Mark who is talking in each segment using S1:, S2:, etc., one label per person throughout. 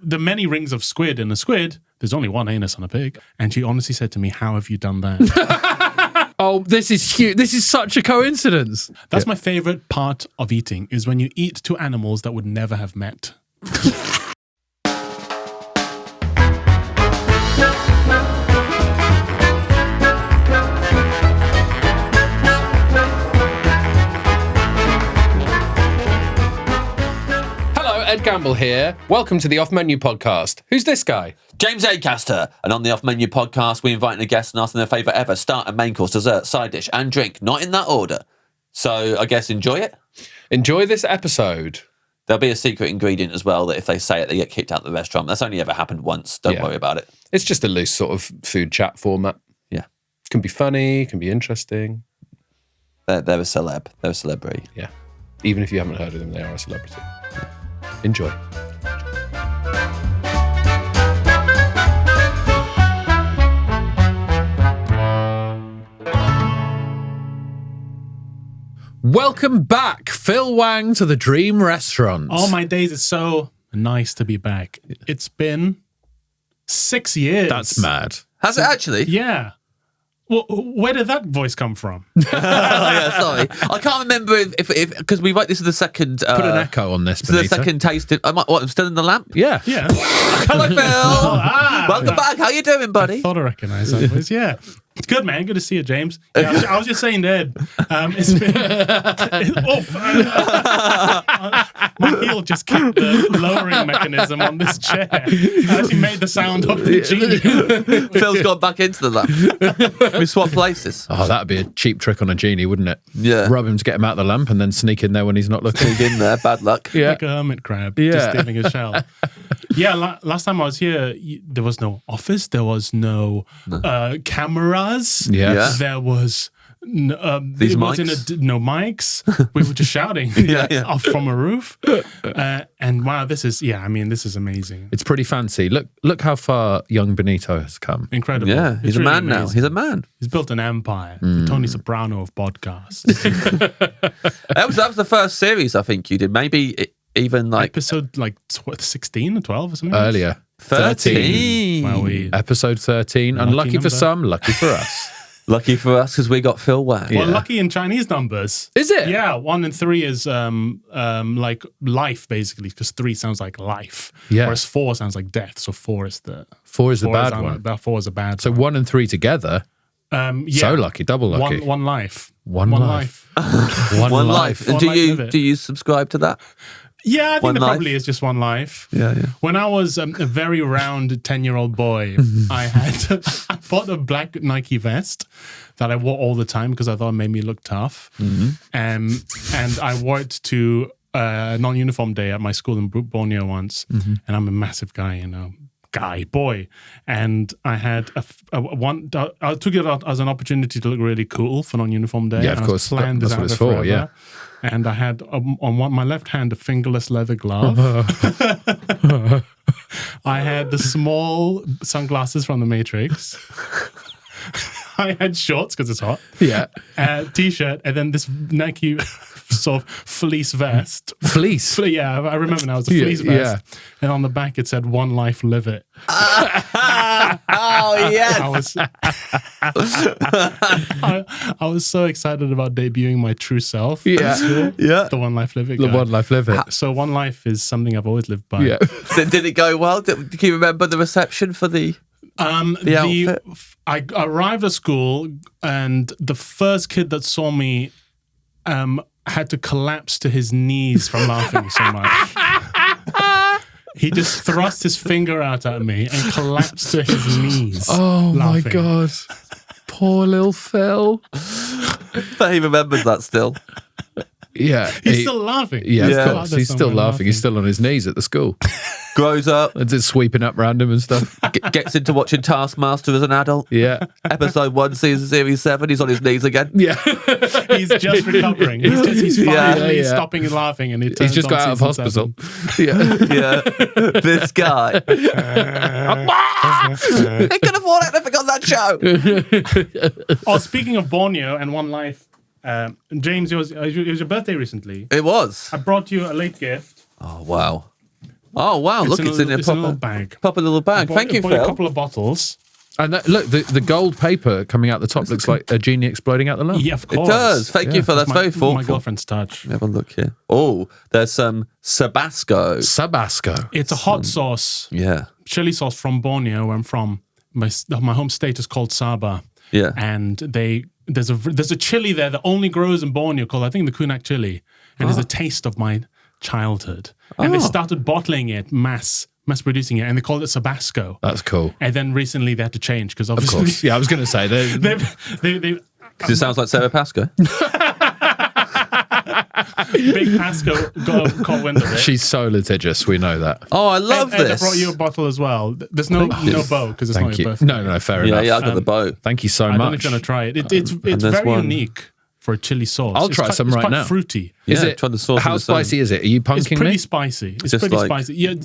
S1: the many rings of squid in a squid, there's only one anus on a pig. And she honestly said to me, how have you done that?
S2: Oh, this is huge. This is such a coincidence.
S1: That's my favorite part of eating, is when you eat two animals that would never have met.
S2: Ed Gamble here. Welcome to the Off Menu Podcast. Who's this guy?
S3: James Acaster. And on the Off Menu Podcast, we invite a guest and ask them their favourite ever starter, main course, dessert, side dish, and drink. Not in that order. So I guess enjoy it.
S2: Enjoy this episode.
S3: There'll be a secret ingredient as well that if they say it, they get kicked out of the restaurant. That's only ever happened once. Don't worry about it.
S2: It's just a loose sort of food chat format.
S3: Yeah.
S2: Can be funny, can be interesting.
S3: They're a celeb. They're a celebrity.
S2: Yeah. Even if you haven't heard of them, they are a celebrity. Enjoy. Welcome back, Phil Wang, to the Dream Restaurant.
S1: Oh, my days, it's so nice to be back. It's been 6 years.
S2: That's mad.
S3: Has it actually?
S1: Yeah. Well, where did that voice come from?
S3: Yeah, sorry. I can't remember if because we write this is the second...
S2: Put an echo on this,
S3: This is the second taste. I'm still in the lamp?
S2: Yeah.
S1: Yeah.
S3: Hello, Phil. Welcome back. How you doing, buddy?
S1: I thought I recognized that voice. Yeah. It's good, man. Good to see you, James. Yeah, I was just saying to Ed, it's been... my heel just kicked the lowering mechanism on this chair. I actually made the sound of the genie.
S3: Phil's got back into the lamp. We swapped places.
S2: Oh, that'd be a cheap trick on a genie, wouldn't it?
S3: Yeah.
S2: Rub him to get him out of the lamp and then sneak in there when he's not looking.
S3: Sneak in there. Bad luck.
S2: Yeah.
S1: Like a hermit crab, just stealing his shell. Yeah, last time I was here, there was no office, there was no cameras.
S2: Yes.
S1: There was no mics. We were just shouting off from a roof. And wow, this is amazing.
S2: It's pretty fancy. Look how far young Benito has come.
S1: Incredible.
S3: Yeah, he's
S1: It's
S3: a
S1: really
S3: man now.
S1: amazing.
S3: He's a man.
S1: He's built an empire. The Tony Soprano of podcasts.
S3: That was the first series I think you did. Maybe even like
S1: Episode 16 or 12 or something.
S2: Earlier.
S3: 13.
S1: Wow,
S2: Episode 13. Unlucky
S1: number.
S2: for some, lucky for us.
S3: Lucky for us because we got Phil Wang.
S1: Well, lucky in Chinese numbers.
S2: Is it?
S1: Yeah, 1 and 3 is like life, basically, because 3 sounds like life.
S2: Yeah.
S1: Whereas 4 sounds like death. So 4 is the
S2: 4 is the bad one.
S1: 4 is a bad
S2: So
S1: one.
S2: 1 and 3 together. So lucky, double lucky.
S1: One life.
S2: One life.
S3: One life. And
S1: One life,
S3: do you subscribe to that?
S1: Yeah, I think
S3: One
S1: there
S3: life?
S1: probably is just one life.
S3: Yeah.
S1: When I was a very round 10-year-old boy, I bought a black Nike vest that I wore all the time because I thought it made me look tough. And I wore it to non-uniform day at my school in Borneo once. And I'm a massive guy, boy. And I had I took it out as an opportunity to look really cool for non-uniform day.
S2: Yeah, of course.
S1: Planned
S2: That's
S1: this
S2: what
S1: out
S2: it's
S1: there
S2: for,
S1: forever.
S2: yeah.
S1: And I had on my left hand a fingerless leather glove. I had the small sunglasses from the Matrix. I had shorts because it's hot.
S2: Yeah.
S1: T-shirt, and then this Nike sort of fleece vest.
S2: Fleece?
S1: Yeah, I remember now. It was a fleece vest. And on the back it said, "One life, live it."
S3: Oh, yes.
S1: I was so excited about debuting my true self.
S2: Yeah.
S3: Yeah.
S1: The one life, live it
S2: The
S1: guy.
S2: one life, live it.
S1: So one life is something I've always lived by.
S2: Yeah.
S3: Did it go well? Do you remember the reception for the outfit?
S1: I arrived at school, and the first kid that saw me had to collapse to his knees from laughing so much. He just thrust his finger out at me and collapsed to his knees.
S2: Oh,
S1: laughing.
S2: my God. Poor little Phil.
S3: But he remembers that still.
S2: Yeah.
S1: He's still laughing.
S2: Yeah,
S3: Yeah.
S2: of course. He's still laughing. He's still on his knees at the school.
S3: Grows up,
S2: And just sweeping up random and stuff.
S3: gets into watching Taskmaster as an adult.
S2: Yeah.
S3: Episode 1, series 7, he's on his knees again.
S2: Yeah.
S1: He's just recovering. He's finally
S2: Yeah.
S1: stopping and laughing, and
S2: He's just got out of hospital. Yeah.
S3: Yeah. This guy. He could have worn anything on that show.
S1: Oh, speaking of Borneo and One Life, James, it was your birthday recently.
S3: It was.
S1: I brought you a late gift.
S3: Oh, wow. Oh, wow. Look, it's in a
S1: little bag.
S3: proper little bag. Thank you,
S1: bought
S3: Phil.
S1: a couple of bottles.
S2: And look, the gold paper coming out the top looks like a genie exploding out the lump.
S1: Yeah, of course.
S3: It does. Thank you for that. That's very thoughtful.
S1: My girlfriend's touch.
S3: Let me have a look here. Oh, there's some Sabasco.
S2: It's
S1: a hot sauce.
S3: Yeah.
S1: Chili sauce from Borneo, where I'm from. My home state is called Sabah.
S3: Yeah.
S1: And there's a chili there that only grows in Borneo called, I think, the Kunak chili. And it's a taste of my childhood. And they started bottling it, mass producing it, and they called it Sabasco.
S2: That's cool.
S1: And then recently they had to change because obviously...
S2: Of course. Yeah, I was going to say...
S3: Because it sounds like Sarah Pascoe.
S1: Big Pasco caught wind of it.
S2: She's so litigious, we know that.
S3: Oh, I love this.
S1: And I brought you a bottle as well. There's no bow because it's not your birthday.
S2: No, fair enough.
S3: Yeah, I got the bow.
S2: Thank you so much.
S1: I don't know if you're going to try it. It's very unique for a chili sauce.
S2: I'll try some right now.
S1: It's quite fruity.
S2: Is it?
S3: Try the sauce.
S2: How spicy is it? Are you punking
S1: It's pretty
S2: me?
S1: spicy. It's
S3: Just
S1: pretty
S3: like-
S1: spicy. Yeah,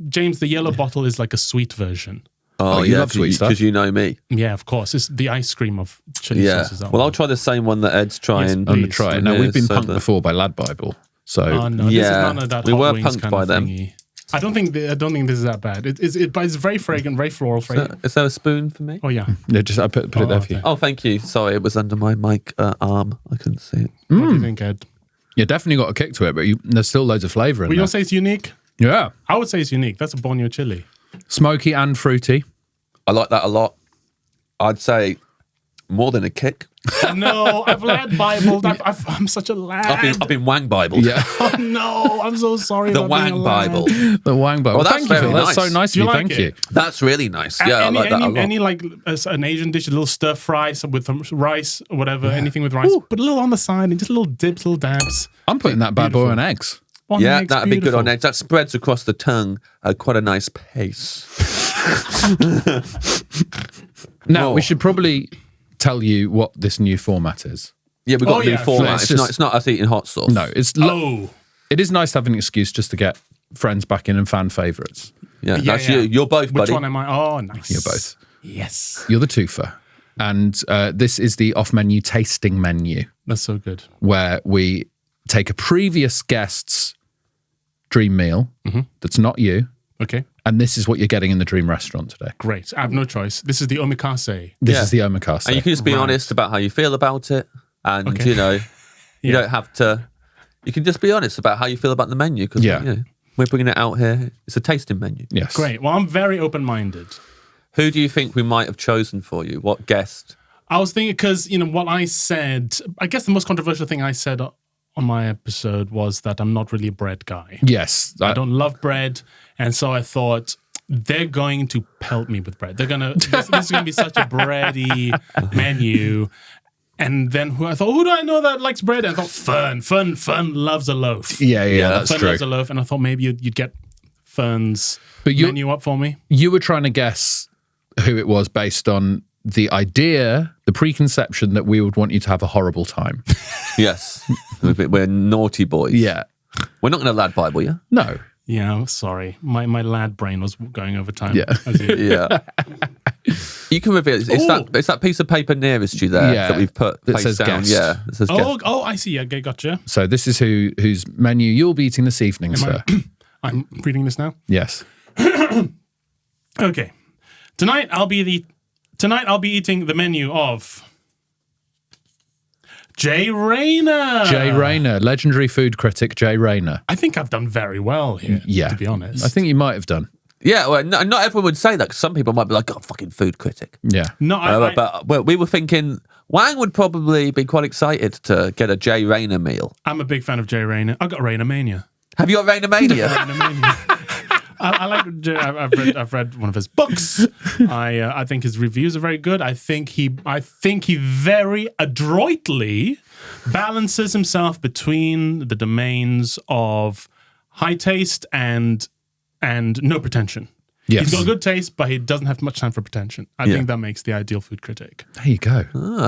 S1: James, the yellow bottle is like a sweet version.
S3: Oh,
S2: you
S3: yeah,
S2: love sweet stuff.
S3: because you know me.
S1: Yeah, of course. It's the ice cream of chili
S3: Yeah.
S1: sauces.
S3: Well, I'll try the same one that Ed's trying.
S2: I'm going to try it. Now, we've been
S3: So
S2: punked
S3: that-
S2: before by Lad Bible. So,
S1: Oh no, this is
S3: Yeah,
S1: none of that
S3: we
S1: hot
S3: were
S1: wings
S3: punked
S1: kind
S3: by
S1: of
S3: them.
S1: thingy. I don't think this is that bad. But it's very fragrant, very floral fragrant.
S3: Is there a spoon for me?
S1: Oh yeah.
S2: yeah, just I put it there for you.
S3: Oh, thank you. Sorry, it was under my mic arm. I couldn't see it.
S1: What do you think, Ed?
S2: You definitely got a kick to it, but there's still loads of flavour in
S1: Would you
S2: there.
S1: say it's unique?
S2: Yeah.
S1: I would say it's unique. That's a Borneo chili.
S2: Smoky and fruity.
S3: I like that a lot. I'd say more than a kick.
S1: No, I've lad Bibled. I'm such a lad.
S3: I've been Wang Bibled.
S2: Yeah.
S1: Oh no, I'm so sorry.
S3: The
S1: about being a
S3: Wang
S1: lad.
S3: Bible.
S2: The Wang Bible.
S3: Well, that's
S2: Thank you,
S3: very
S2: Phil. That's
S3: nice.
S2: so nice of
S1: Do you
S2: you.
S1: like
S2: Thank
S1: it?
S2: you.
S3: That's really nice. Yeah, I like that a lot.
S1: Any like an Asian dish, a little stir fry with some rice or whatever, anything with rice. Put a little on the side and just little dips, little dabs.
S2: I'm putting that bad boy on eggs.
S1: On
S3: Yeah,
S1: eggs,
S3: that'd be good
S1: beautiful.
S3: on edge. That spreads across the tongue at quite a nice pace.
S2: Now,
S3: Oh.
S2: we should probably tell you what this new format is.
S3: Yeah, we've got
S1: Oh,
S3: a new
S1: yeah,
S3: format.
S2: sure.
S3: It's not us eating hot sauce.
S2: No,
S1: Oh,
S2: it is nice to have an excuse just to get friends back in and fan favourites.
S3: Yeah,
S1: Yeah,
S3: that's
S1: yeah.
S3: you. You're both,
S1: which
S3: buddy.
S1: one am I? Oh, nice.
S2: You're both.
S1: Yes,
S2: You're the twofer. And this is the off-menu tasting menu,
S1: that's so good.
S2: where we take a previous guest's dream meal that's not you,
S1: Okay,
S2: and this is what you're getting in the dream restaurant today.
S1: great. I have no choice. This is the omakase.
S2: This
S3: Yeah.
S2: is the omakase.
S3: And you can just be
S1: Right.
S3: honest about how you feel about it. And,
S1: Okay.
S3: you know, you
S1: Yeah.
S3: don't have to, you can just be honest about how you feel about the menu. Because,
S2: Yeah.
S3: you know, we're bringing it out here. It's a tasting menu.
S2: Yes.
S1: Great. Well, I'm very open-minded.
S3: Who do you think we might have chosen for you? What guest?
S1: I was thinking because what I said. I guess the most controversial thing I said on my episode was that I'm not really a bread guy.
S2: Yes.
S1: I don't love bread, and so I thought they're going to pelt me with bread. They're gonna. This is gonna be such a bready menu. And then I thought, who do I know that likes bread? And I thought, Fern loves a loaf.
S2: Yeah, that's
S1: Fern
S2: true.
S1: loves a loaf, and I thought maybe you'd get Fern's
S2: But
S1: menu up for me.
S2: You were trying to guess who it was based on the idea, the preconception that we would want you to have a horrible time.
S3: Yes. We're naughty boys.
S2: Yeah.
S3: We're not going to lad Bible, yeah?
S2: No.
S1: Yeah, I'm sorry. My lad brain was going over time.
S2: Yeah.
S1: As you-
S3: Yeah. You can reveal it's that piece of paper nearest you there
S2: Yeah,
S3: that we've put
S2: that
S3: face
S2: says
S3: down.
S2: guest.
S3: Yeah. It says guest.
S1: Oh, I see. Okay, gotcha.
S2: So this is whose menu you'll be eating this evening, sir.
S1: I'm reading this now.
S2: Yes.
S1: Okay. Tonight I'll be eating the menu of Jay Rayner.
S2: Jay Rayner, legendary food critic Jay Rayner.
S1: I think I've done very well here,
S2: Yeah.
S1: to be honest.
S2: I think you might have done.
S3: Yeah, well, not everyone would say that because some people might be like, oh, fucking food critic.
S2: Yeah.
S1: No,
S3: But we were thinking Wang would probably be quite excited to get a Jay Rayner meal.
S1: I'm a big fan of Jay Rayner. I got Rayner Mania.
S3: Have you got Rayner Mania?
S1: Rayner Mania. I like Jay. I've read one of his books. I think his reviews are very good. I think he very adroitly balances himself between the domains of high taste and no pretension.
S2: Yes.
S1: He's got good taste, but he doesn't have much time for pretension. I think that makes the ideal food critic.
S2: There you go.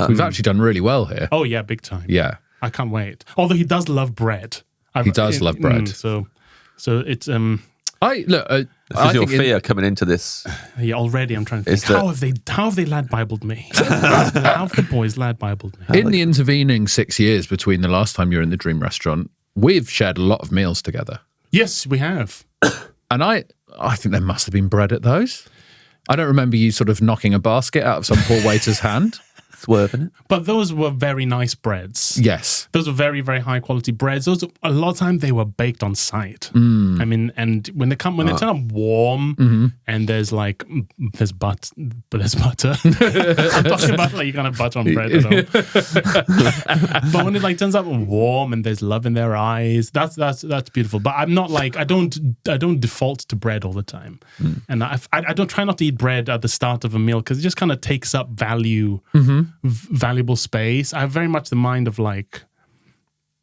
S2: We've actually done really well here.
S1: Oh yeah, big time.
S2: Yeah.
S1: I can't wait. Although he does love bread.
S2: He does love bread.
S1: So it's
S2: I
S3: This is your fear coming into this.
S1: yeah. Already, I'm trying to think. How have they lad bibled me? How have the boys lad bibled me?
S2: in the intervening 6 years between the last time you were in the Dream Restaurant, we've shared a lot of meals together.
S1: Yes, we have.
S2: And I think there must have been bread at those. I don't remember you sort of knocking a basket out of some poor waiter's hand.
S3: Swerving it.
S1: But those were very nice breads.
S2: Yes.
S1: Those were very, very high quality breads. Those, a lot of time they were baked on site. I mean, and when they turn up warm, and there's butter. I'm talking about like you kind of butter on bread at home. But when it like turns up warm and there's love in their eyes, that's beautiful. But I'm not like I don't default to bread all the time, and I don't try not to eat bread at the start of a meal because it just kind of takes up valuable space. I have very much the mind of like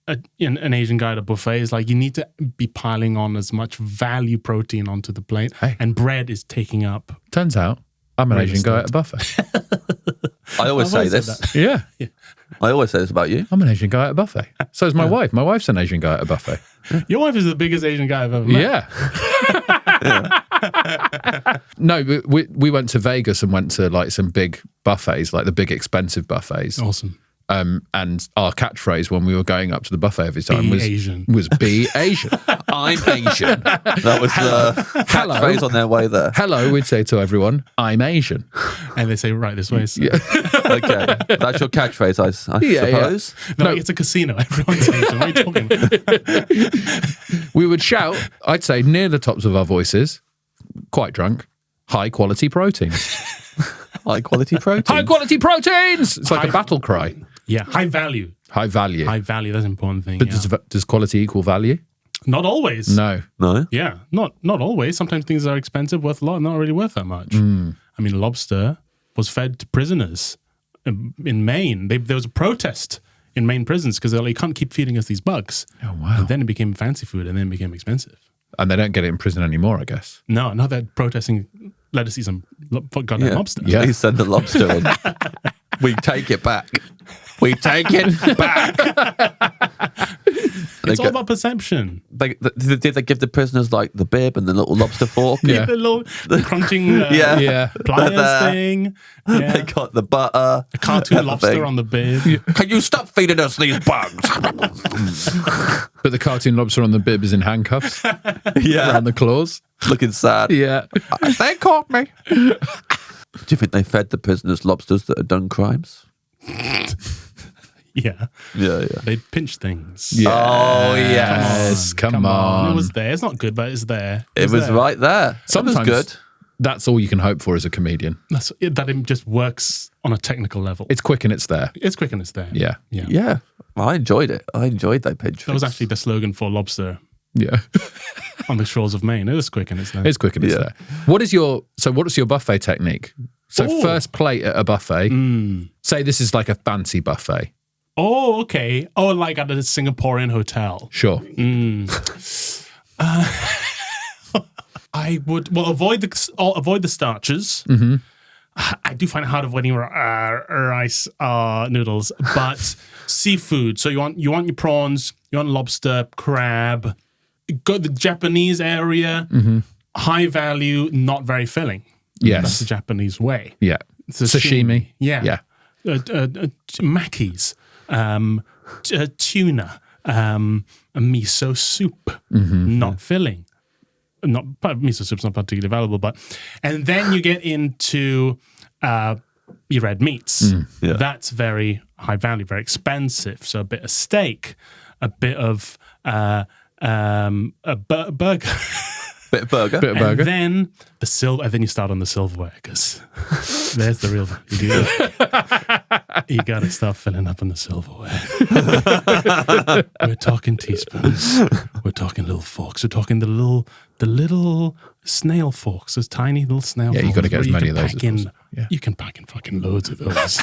S1: an Asian guy at a buffet is like you need to be piling on as much value protein onto the plate, and bread is taking up.
S2: Turns out I'm an Asian guy at a buffet.
S3: I always say this.
S2: Yeah.
S3: I always say this about you.
S2: I'm an Asian guy at a buffet. So is my wife. My wife's an Asian guy at a buffet.
S1: Your wife is the biggest Asian guy I've ever met.
S2: Yeah. No, we went to Vegas and went to like some big buffets, like the big expensive buffets.
S1: Awesome.
S2: And our catchphrase when we were going up to the buffet every time was
S1: Asian.
S2: be Asian.
S3: I'm Asian. That was the catchphrase on their way there.
S2: Hello, we'd say to everyone, I'm Asian.
S1: And they say, right this way. So.
S2: Yeah.
S3: Okay. That's your catchphrase, I suppose.
S1: No, it's a casino. Everyone's Asian. What are you talking about?
S2: We would shout, I'd say near the tops of our voices, quite drunk, high quality proteins.
S3: High quality protein.
S2: High quality proteins! It's like a battle cry.
S1: Yeah, high value.
S2: High value.
S1: High value, that's an important thing.
S2: But does quality equal value?
S1: Not always.
S2: No.
S1: Yeah, not always. Sometimes things are expensive, worth a lot, not really worth that much. I mean, lobster was fed to prisoners in Maine. There was a protest in Maine prisons because they're like, you can't keep feeding us these bugs.
S2: Oh, wow.
S1: And then it became fancy food and then it became expensive.
S2: And they don't get it in prison anymore, I guess.
S1: No, now they're protesting, let us see some goddamn lobster.
S2: Yeah.
S3: Please send the lobster in. We take it back. We take it back.
S1: It's all about perception.
S3: Did they give the prisoners like the bib and the little lobster fork?
S2: Yeah.
S1: The little crunching
S2: Yeah.
S1: pliers thing. Yeah.
S3: They got the butter.
S1: A cartoon lobster
S3: everything.
S1: on the bib.
S3: Can you stop feeding us these bugs?
S2: But the cartoon lobster on the bib is in handcuffs
S3: Yeah.
S2: around the claws.
S3: Looking sad.
S2: Yeah.
S3: They caught me. Do you think they fed the prisoners lobsters that had done crimes?
S1: Yeah.
S3: Yeah.
S1: They pinch things.
S2: Yes.
S3: Oh, yes.
S2: Come on.
S1: It was there. It's not good, but it's there.
S3: It was
S1: there.
S3: right there.
S2: Sometimes
S3: It was good.
S2: that's all you can hope for as a comedian.
S1: That it just works on a technical level.
S2: It's quick and it's there.
S1: It's quick and it's there.
S2: Yeah.
S1: Yeah.
S3: Yeah. I enjoyed it. I enjoyed that pinch.
S1: That was actually the slogan for lobster
S2: Yeah.
S1: on the shores of Maine. It was quick and it's there.
S2: It's quick and it's
S3: Yeah.
S2: there. What is your buffet technique? So first plate at a buffet, say this is like a fancy buffet.
S1: Oh, okay. Oh, like at a Singaporean hotel.
S2: Sure.
S1: I would avoid the starches. I do find it hard avoiding rice noodles, but seafood. So you want your prawns, you want lobster, crab. Go the Japanese area, high value, not very filling.
S2: Yes.
S1: That's the Japanese way.
S2: Yeah. Sashimi.
S1: Yeah.
S2: Yeah.
S1: Makis, tuna, a miso soup, not filling. Miso soup's not particularly valuable, and then you get into your red meats.
S3: Yeah.
S1: That's very high value, very expensive. So a bit of steak, a bit of a burger.
S3: Bit of burger.
S2: Bit of burger.
S1: And then and then you start on the silverware because there's the real value. You got to start filling up on the silverware. We're talking teaspoons. We're talking little forks. We're talking the little snail forks. Those tiny little snail forks.
S2: Yeah, you got to get as many of those as possible. Yeah.
S1: You can pack in fucking loads of those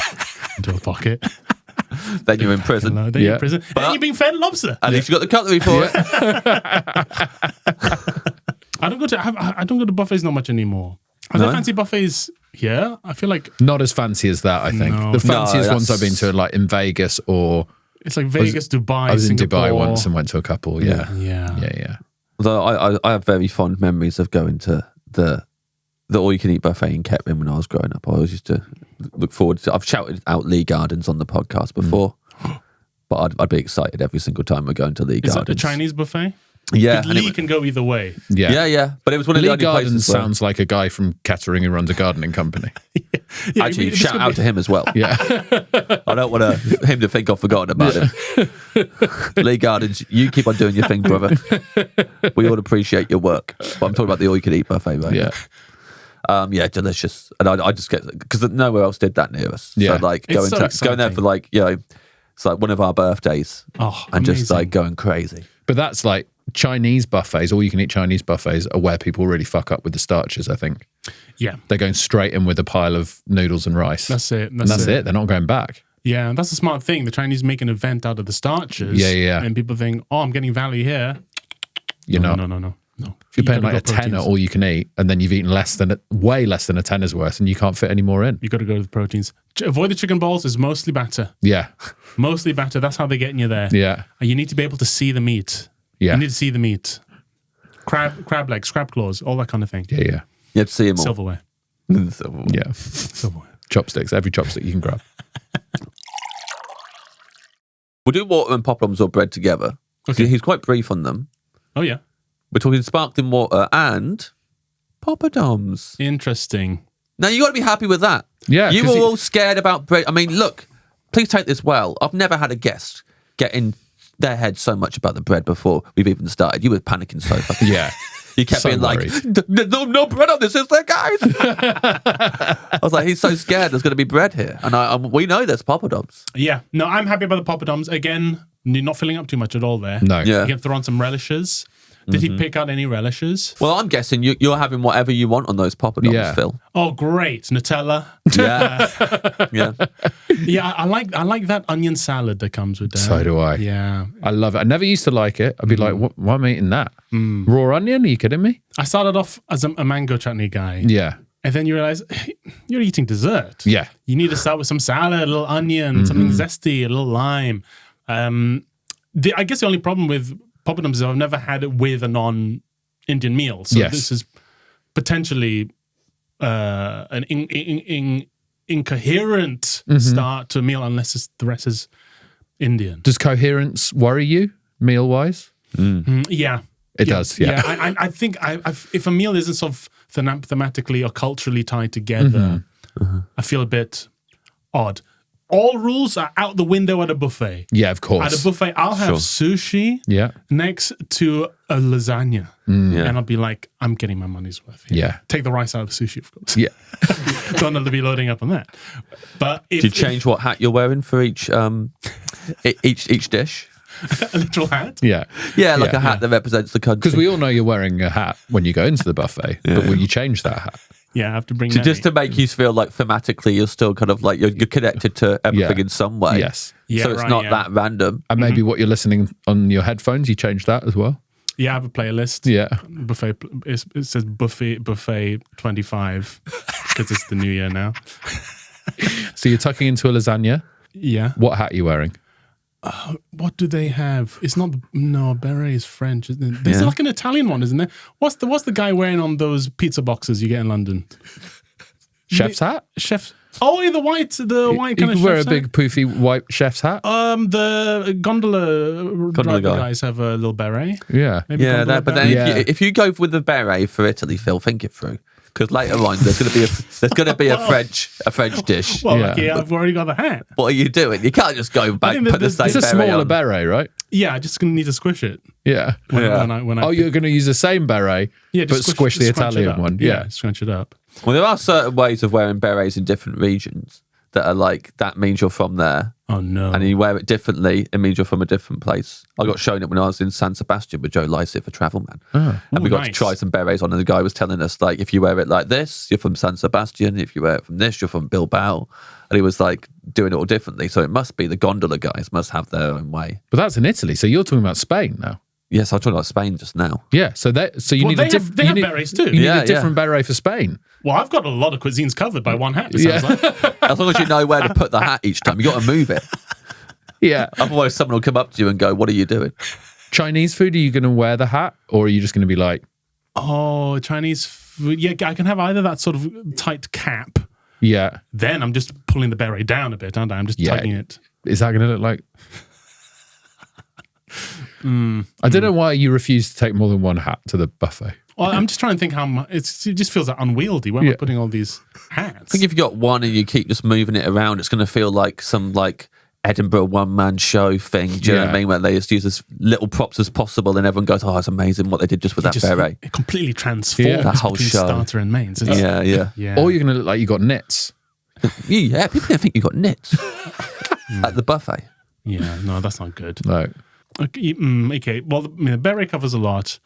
S1: into a pocket.
S3: Then you're in prison.
S1: Then you're in prison. And then you're being fed lobster.
S3: At least you got the cutlery for it.
S1: I don't go to buffets not much anymore. Are there fancy buffets here? I feel like
S2: Not as fancy as that, I think.
S1: No.
S2: The fanciest
S3: No,
S2: ones I've been to are like in Vegas or
S1: it's like Vegas, Dubai,
S2: I was
S1: Singapore.
S2: in Dubai once and went to a couple. Yeah.
S1: Yeah.
S3: Although I have very fond memories of going to the all-you-can-eat buffet in Kettering when I was growing up. I always used to look forward to. I've shouted out Lee Gardens on the podcast before, but I'd be excited every single time we're going to Lee
S1: Is
S3: Gardens.
S1: that a Chinese buffet?
S3: Yeah,
S1: Because Lee can go either way.
S3: yeah. But it was one of the
S2: Lee
S3: only
S2: Gardens
S3: places where,
S2: sounds like a guy from Kettering who runs a gardening company.
S1: Yeah,
S3: actually,
S1: this
S3: shout
S1: could
S3: out
S1: be-
S3: to him as well.
S2: Yeah.
S3: I don't want him to think I've forgotten about him. Lee Gardens, you keep on doing your thing, brother. We all appreciate your work. But I'm talking about the all-you-can-eat buffet right
S2: Yeah.
S3: now. Yeah, delicious. And I just get, because nowhere else did that near us.
S2: Yeah.
S3: So like
S1: It's
S3: going
S1: so
S3: there for like, it's like one of our birthdays.
S1: Oh,
S3: and just
S1: amazing.
S3: like going crazy.
S2: But that's like Chinese buffets, all you can eat Chinese buffets are where people really fuck up with the starches, I think.
S1: Yeah,
S2: They're going straight in with a pile of noodles and rice.
S1: that's it.
S2: and that's it. They're not going back.
S1: Yeah, that's a smart thing. The Chinese make an event out of the starches.
S2: Yeah.
S1: And people think, oh, I'm getting value here.
S2: You're not.
S1: No.
S2: If you're paying like a tenner all you can eat, and then you've eaten way less than a tenner's worth, and you can't fit any more in.
S1: You got to go to the proteins. Avoid the chicken balls. It's mostly batter.
S2: Yeah.
S1: Mostly batter. That's how they're getting you there.
S2: Yeah.
S1: And you need to be able to see the meat.
S2: Yeah.
S1: You need to see the meat. Crab legs, crab claws, all that kind of thing.
S2: Yeah.
S3: You have to see him all.
S1: Silverware.
S2: Yeah.
S1: Silverware.
S2: Chopsticks. Every chopstick you can grab.
S3: We'll do water and poppadoms or bread together.
S1: Okay.
S3: He's quite brief on them.
S1: Oh, yeah.
S3: We're talking sparkling water and poppadoms.
S1: Interesting.
S3: Now, you got to be happy with that.
S2: Yeah,
S3: You
S2: 'cause
S3: were all scared about bread. I mean, look, please take this well. I've never had a guest get in their head so much about the bread before we've even started. You were panicking so fucking.
S2: Yeah.
S3: You kept
S2: So
S3: being like,
S2: worried.
S3: there's no bread on this, is there, guys? I was like, he's so scared there's going to be bread here. And we know there's poppadoms.
S1: Yeah. No, I'm happy about the poppadoms. Again, you're not filling up too much at all there.
S2: No.
S3: Yeah.
S1: You can throw on some relishes. Did he pick out any relishes?
S3: Well, I'm guessing you're having whatever you want on those poppadoms,
S2: Yeah.
S3: Phil.
S1: Oh, great. Nutella.
S3: Yeah. Yeah.
S1: Yeah, I like that onion salad that comes with that.
S2: So do I.
S1: Yeah.
S2: I love it. I never used to like it. I'd be like, why am I eating that? Raw onion? Are you kidding me?
S1: I started off as a mango chutney guy.
S2: Yeah.
S1: And then you realize you're eating dessert.
S2: Yeah.
S1: You need to start with some salad, a little onion, something zesty, a little lime. I guess the only problem with poppadoms is I've never had it with a non-Indian meal. So
S2: Yes.
S1: this is potentially an incoherent start to a meal unless the rest is Indian.
S2: Does coherence worry you, meal-wise?
S1: Yeah.
S2: It does, yeah.
S1: I think if a meal isn't sort of thematically or culturally tied together, I feel a bit odd. All rules are out the window at a buffet.
S2: Yeah, of course.
S1: At a buffet, I'll have sushi
S2: Yeah.
S1: next to a lasagna.
S3: Yeah.
S1: And I'll be like, I'm getting my money's worth here.
S2: Yeah.
S1: Take the rice out of the sushi, of course.
S2: Yeah.
S1: Don't have to be loading up on that. But if
S3: Do you change what hat you're wearing for each dish?
S1: a literal hat?
S2: Yeah.
S3: Yeah, like
S2: Yeah.
S3: a hat that represents the country.
S2: Because we all know you're wearing a hat when you go into the buffet, but will you change that hat?
S1: Yeah, I have to bring
S3: Just to make you feel like thematically you're still kind of like you're connected to everything
S2: Yeah.
S3: in some way.
S2: Yes.
S1: Yeah,
S3: So it's
S1: right,
S3: not
S1: yeah.
S3: that random.
S2: And maybe what you're listening on your headphones, you change that as well.
S1: Yeah, I have a playlist.
S2: Yeah.
S1: Buffet. It says buffet 25 because it's the new year now.
S2: So you're tucking into a lasagna.
S1: Yeah.
S2: What hat are you wearing?
S1: What do they have? It's not. No, beret is French, isn't it? There's
S3: Yeah.
S1: like an Italian one, isn't there? What's the guy wearing on those pizza boxes you get in London?
S2: Chef's hat?
S1: Chef. Oh, yeah, the white
S2: You
S1: kind of
S2: can wear a
S1: chef's
S2: big poofy white chef's hat.
S1: hat. The gondola driver
S3: guy.
S1: guys have a little beret.
S2: Yeah.
S1: Maybe
S3: Yeah,
S1: gondola
S3: but then
S1: beret.
S3: if you go with the beret for Italy, Phil, think it through. Because later on there's going to be a French dish.
S1: Well,
S2: Yeah.
S1: okay, I've already got the hat.
S3: What are you doing? You can't just go back
S1: think
S3: put the same
S2: It's a
S3: beret
S2: smaller
S3: on.
S2: beret, right?
S1: Yeah, I just gonna need to squish it
S2: Yeah.
S1: when
S3: Yeah.
S1: I
S2: Oh, you're going to use the same beret,
S1: yeah,
S2: but
S1: just
S2: squish the
S1: just scrunch it
S2: Italian
S1: up.
S2: one.
S1: Yeah,
S2: Yeah.
S1: scrunch it up.
S3: Well, there are certain ways of wearing berets in different regions that are like that means you're from there,
S1: Oh no.
S3: and you wear it differently. It means you're from a different place. I got shown it when I was in San Sebastian with Joe Lycett for Travel Man, and we
S1: Ooh,
S3: got to
S1: nice.
S3: try some berets on. And the guy was telling us like, if you wear it like this, you're from San Sebastian. If you wear it from this, you're from Bilbao. And he was like doing it all differently. So it must be the gondola guys must have their own way.
S2: But that's in Italy. So you're talking about Spain now.
S3: Yes, I was talking about Spain just now.
S2: Yeah. So you
S1: Well,
S2: need
S1: they
S2: a
S1: have-
S2: different.
S1: they have berets too.
S2: You need
S3: Yeah,
S2: a different beret for Spain.
S1: Well, I've got a lot of cuisines covered by one hat. It sounds like.
S3: As long as you know where to put the hat each time, you got to move it.
S2: Yeah.
S3: Otherwise, someone will come up to you and go, "What are you doing?"
S2: Chinese food, are you going to wear the hat or are you just going to be like,
S1: Oh, Chinese food. Yeah, I can have either that sort of tight cap.
S2: yeah,
S1: Then I'm just pulling the beret down a bit, aren't I? I'm just
S2: Yeah.
S1: tugging it.
S2: is that going to look like I don't know why you refuse to take more than one hat to the buffet.
S1: Well, I'm just trying to think how much it just feels like unwieldy when we're putting all these hats.
S3: I think if you got one and you keep just moving it around, it's going to feel like some like Edinburgh one-man show thing. Do you know what I mean? Where they just use as little props as possible, and everyone goes, "Oh, it's amazing what they did just with that beret."
S1: It completely transforms
S3: that whole
S1: between
S3: show.
S1: starter and mains.
S3: Yeah.
S2: Or you're going to look like you got knits.
S3: Yeah, people don't think you got knits at the buffet.
S1: Yeah, no, that's not good.
S2: No.
S1: Okay. Well, the beret covers a lot.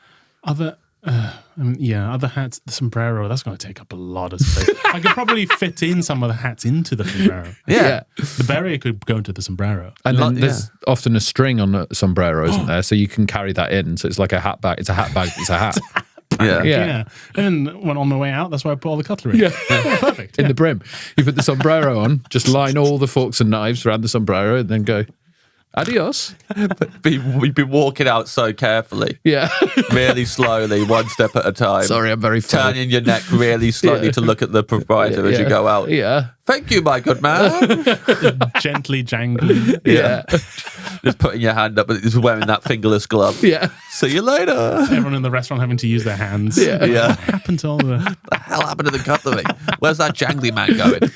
S1: Other hats, the sombrero, that's going to take up a lot of space. I could probably fit in some of the hats into the sombrero.
S3: Yeah.
S1: The beret could go into the sombrero.
S2: And then there's often a string on a sombrero, isn't there? So you can carry that in. So it's like a hat bag. It's a hat bag. It's a hat.
S3: Yeah.
S1: And when on my way out, that's where I put all the cutlery. Yeah. Perfect.
S2: In the brim. You put the sombrero on, just line all the forks and knives around the sombrero and then go, adios.
S3: We'd be walking out so carefully.
S2: Yeah.
S3: Really slowly, one step at a time.
S2: Sorry, I'm very funny.
S3: Turning your neck really slowly to look at the proprietor as you go out.
S2: Yeah.
S3: Thank you, my good man.
S1: Gently jangling.
S2: Yeah.
S3: Just putting your hand up, but just wearing that fingerless glove.
S2: Yeah.
S3: See you later.
S1: Everyone in the restaurant having to use their hands.
S2: Yeah.
S3: Yeah.
S1: What happened to all the...
S3: The hell happened to the cutlery? Where's that jangly man going?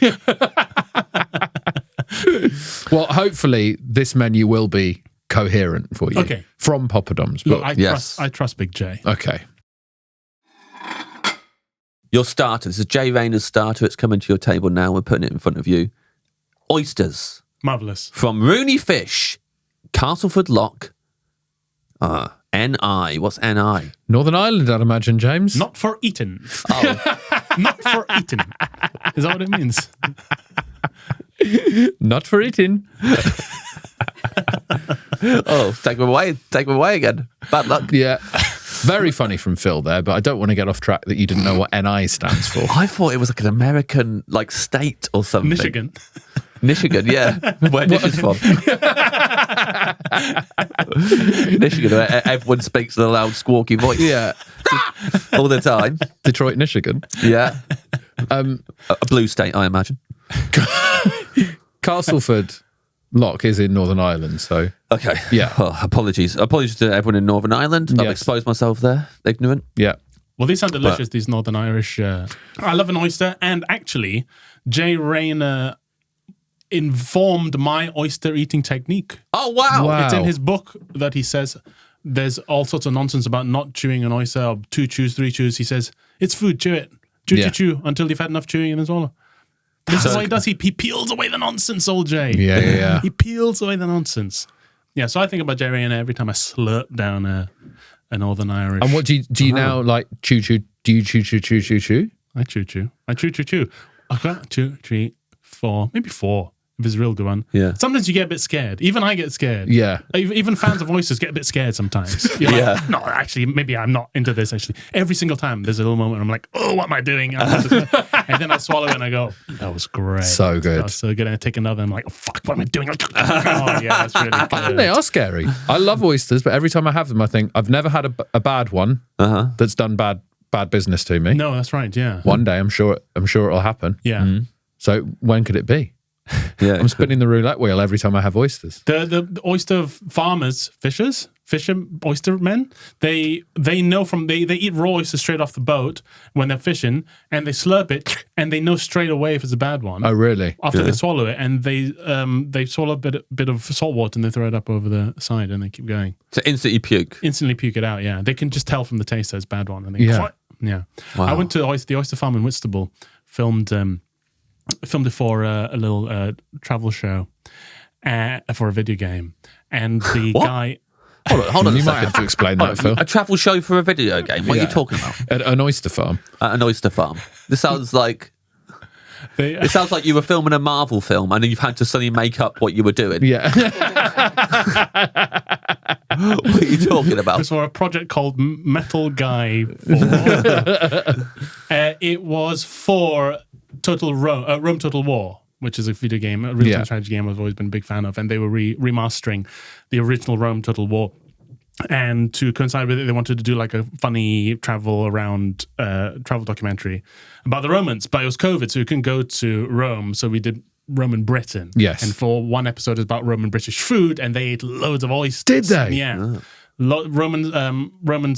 S2: Well, hopefully this menu will be coherent for you.
S1: Okay.
S2: From Poppadom's
S1: Look,
S2: book.
S1: I trust Big J.
S2: Okay.
S3: Your starter. This is Jay Rayner's starter. It's coming to your table now. We're putting it in front of you. Oysters.
S1: Marvellous.
S3: From Rooney Fish, Castleford Lock. NI. What's NI?
S2: Northern Ireland, I'd imagine, James.
S1: Not for eating.
S3: Oh,
S1: Not for eating. Is that what it means?
S2: Not for eating.
S3: take me away. Take me away again. Bad luck.
S2: Yeah. Very funny from Phil there, but I don't want to get off track that you didn't know what NI stands for.
S3: I thought it was like an American state or something.
S1: Michigan,
S3: yeah. Where Nish is from. Michigan, where everyone speaks in a loud, squawky voice.
S2: Yeah.
S3: All the time.
S2: Detroit, Michigan.
S3: Yeah. A blue state, I imagine.
S2: Castleford Lock is in Northern Ireland, so...
S3: Okay.
S2: Yeah.
S3: Oh, apologies to everyone in Northern Ireland. I've exposed myself there. Ignorant.
S2: Yeah.
S1: Well, these sound delicious, these Northern Irish... I love an oyster, and actually, Jay Rayner informed my oyster eating technique.
S3: Oh, wow.
S1: It's in his book that he says there's all sorts of nonsense about not chewing an oyster, or 2 chews, 3 chews. He says, it's food, chew it. Chew, until you've had enough chewing and then swallow. This is what he does. He peels away the nonsense, old Jay.
S2: Yeah.
S1: He peels away the nonsense. Yeah, so I think about Jay Rayner every time I slurp down a Northern Irish.
S2: And what do you now like chew? Do you chew?
S1: I chew. I've got 2, 3, 4, maybe 4. If it's a real good one.
S3: Yeah.
S1: Sometimes you get a bit scared. Even I get scared.
S2: Yeah.
S1: Even fans of oysters get a bit scared sometimes. You're like, no, actually, maybe I'm not into this, actually. Every single time there's a little moment I'm like, oh, what am I doing? And then I swallow it and I go, that was great.
S2: So good.
S1: That was so good. And I take another and I'm like, oh, fuck, what am I doing? Oh, yeah, that's really good.
S2: I think they are scary. I love oysters, but every time I have them, I think, I've never had a bad one that's done bad business to me.
S1: No, that's right, yeah.
S2: One day, I'm sure it'll happen.
S1: Yeah.
S2: So when could it be?
S3: Yeah,
S2: I'm spinning the roulette wheel every time I have oysters.
S1: The oyster farmers, oyster men, they know they eat raw oysters straight off the boat when they're fishing, and they slurp it, and they know straight away if it's a bad one.
S2: Oh, really?
S1: After they swallow it, and they swallow a bit of salt water and they throw it up over the side and they keep going.
S3: So instantly puke.
S1: Instantly puke it out. Yeah, they can just tell from the taste that it's a bad one. And they
S2: Wow.
S1: I went to the oyster farm in Whitstable, filmed it for a little travel show for a video game, and the guy.
S3: Hold on.
S2: You might have to explain that, Phil.
S3: A travel show for a video game. What are you talking about?
S2: At an oyster farm.
S3: At an oyster farm. This sounds like. It sounds like you were filming a Marvel film and then you've had to suddenly make up what you were doing.
S2: Yeah.
S3: What are you talking about?
S1: It was for a project called Metal Guy 4. It was for Rome Total War, which is a video game, a real-time strategy game I've always been a big fan of, and they were remastering the original Rome Total War. And to coincide with it, they wanted to do like a funny travel documentary about the Romans, but it was COVID, so you couldn't go to Rome, so we did Roman Britain.
S2: Yes.
S1: And for one episode, it's about Roman British food, and they ate loads of oysters.
S2: Did they?
S1: Yeah. Roman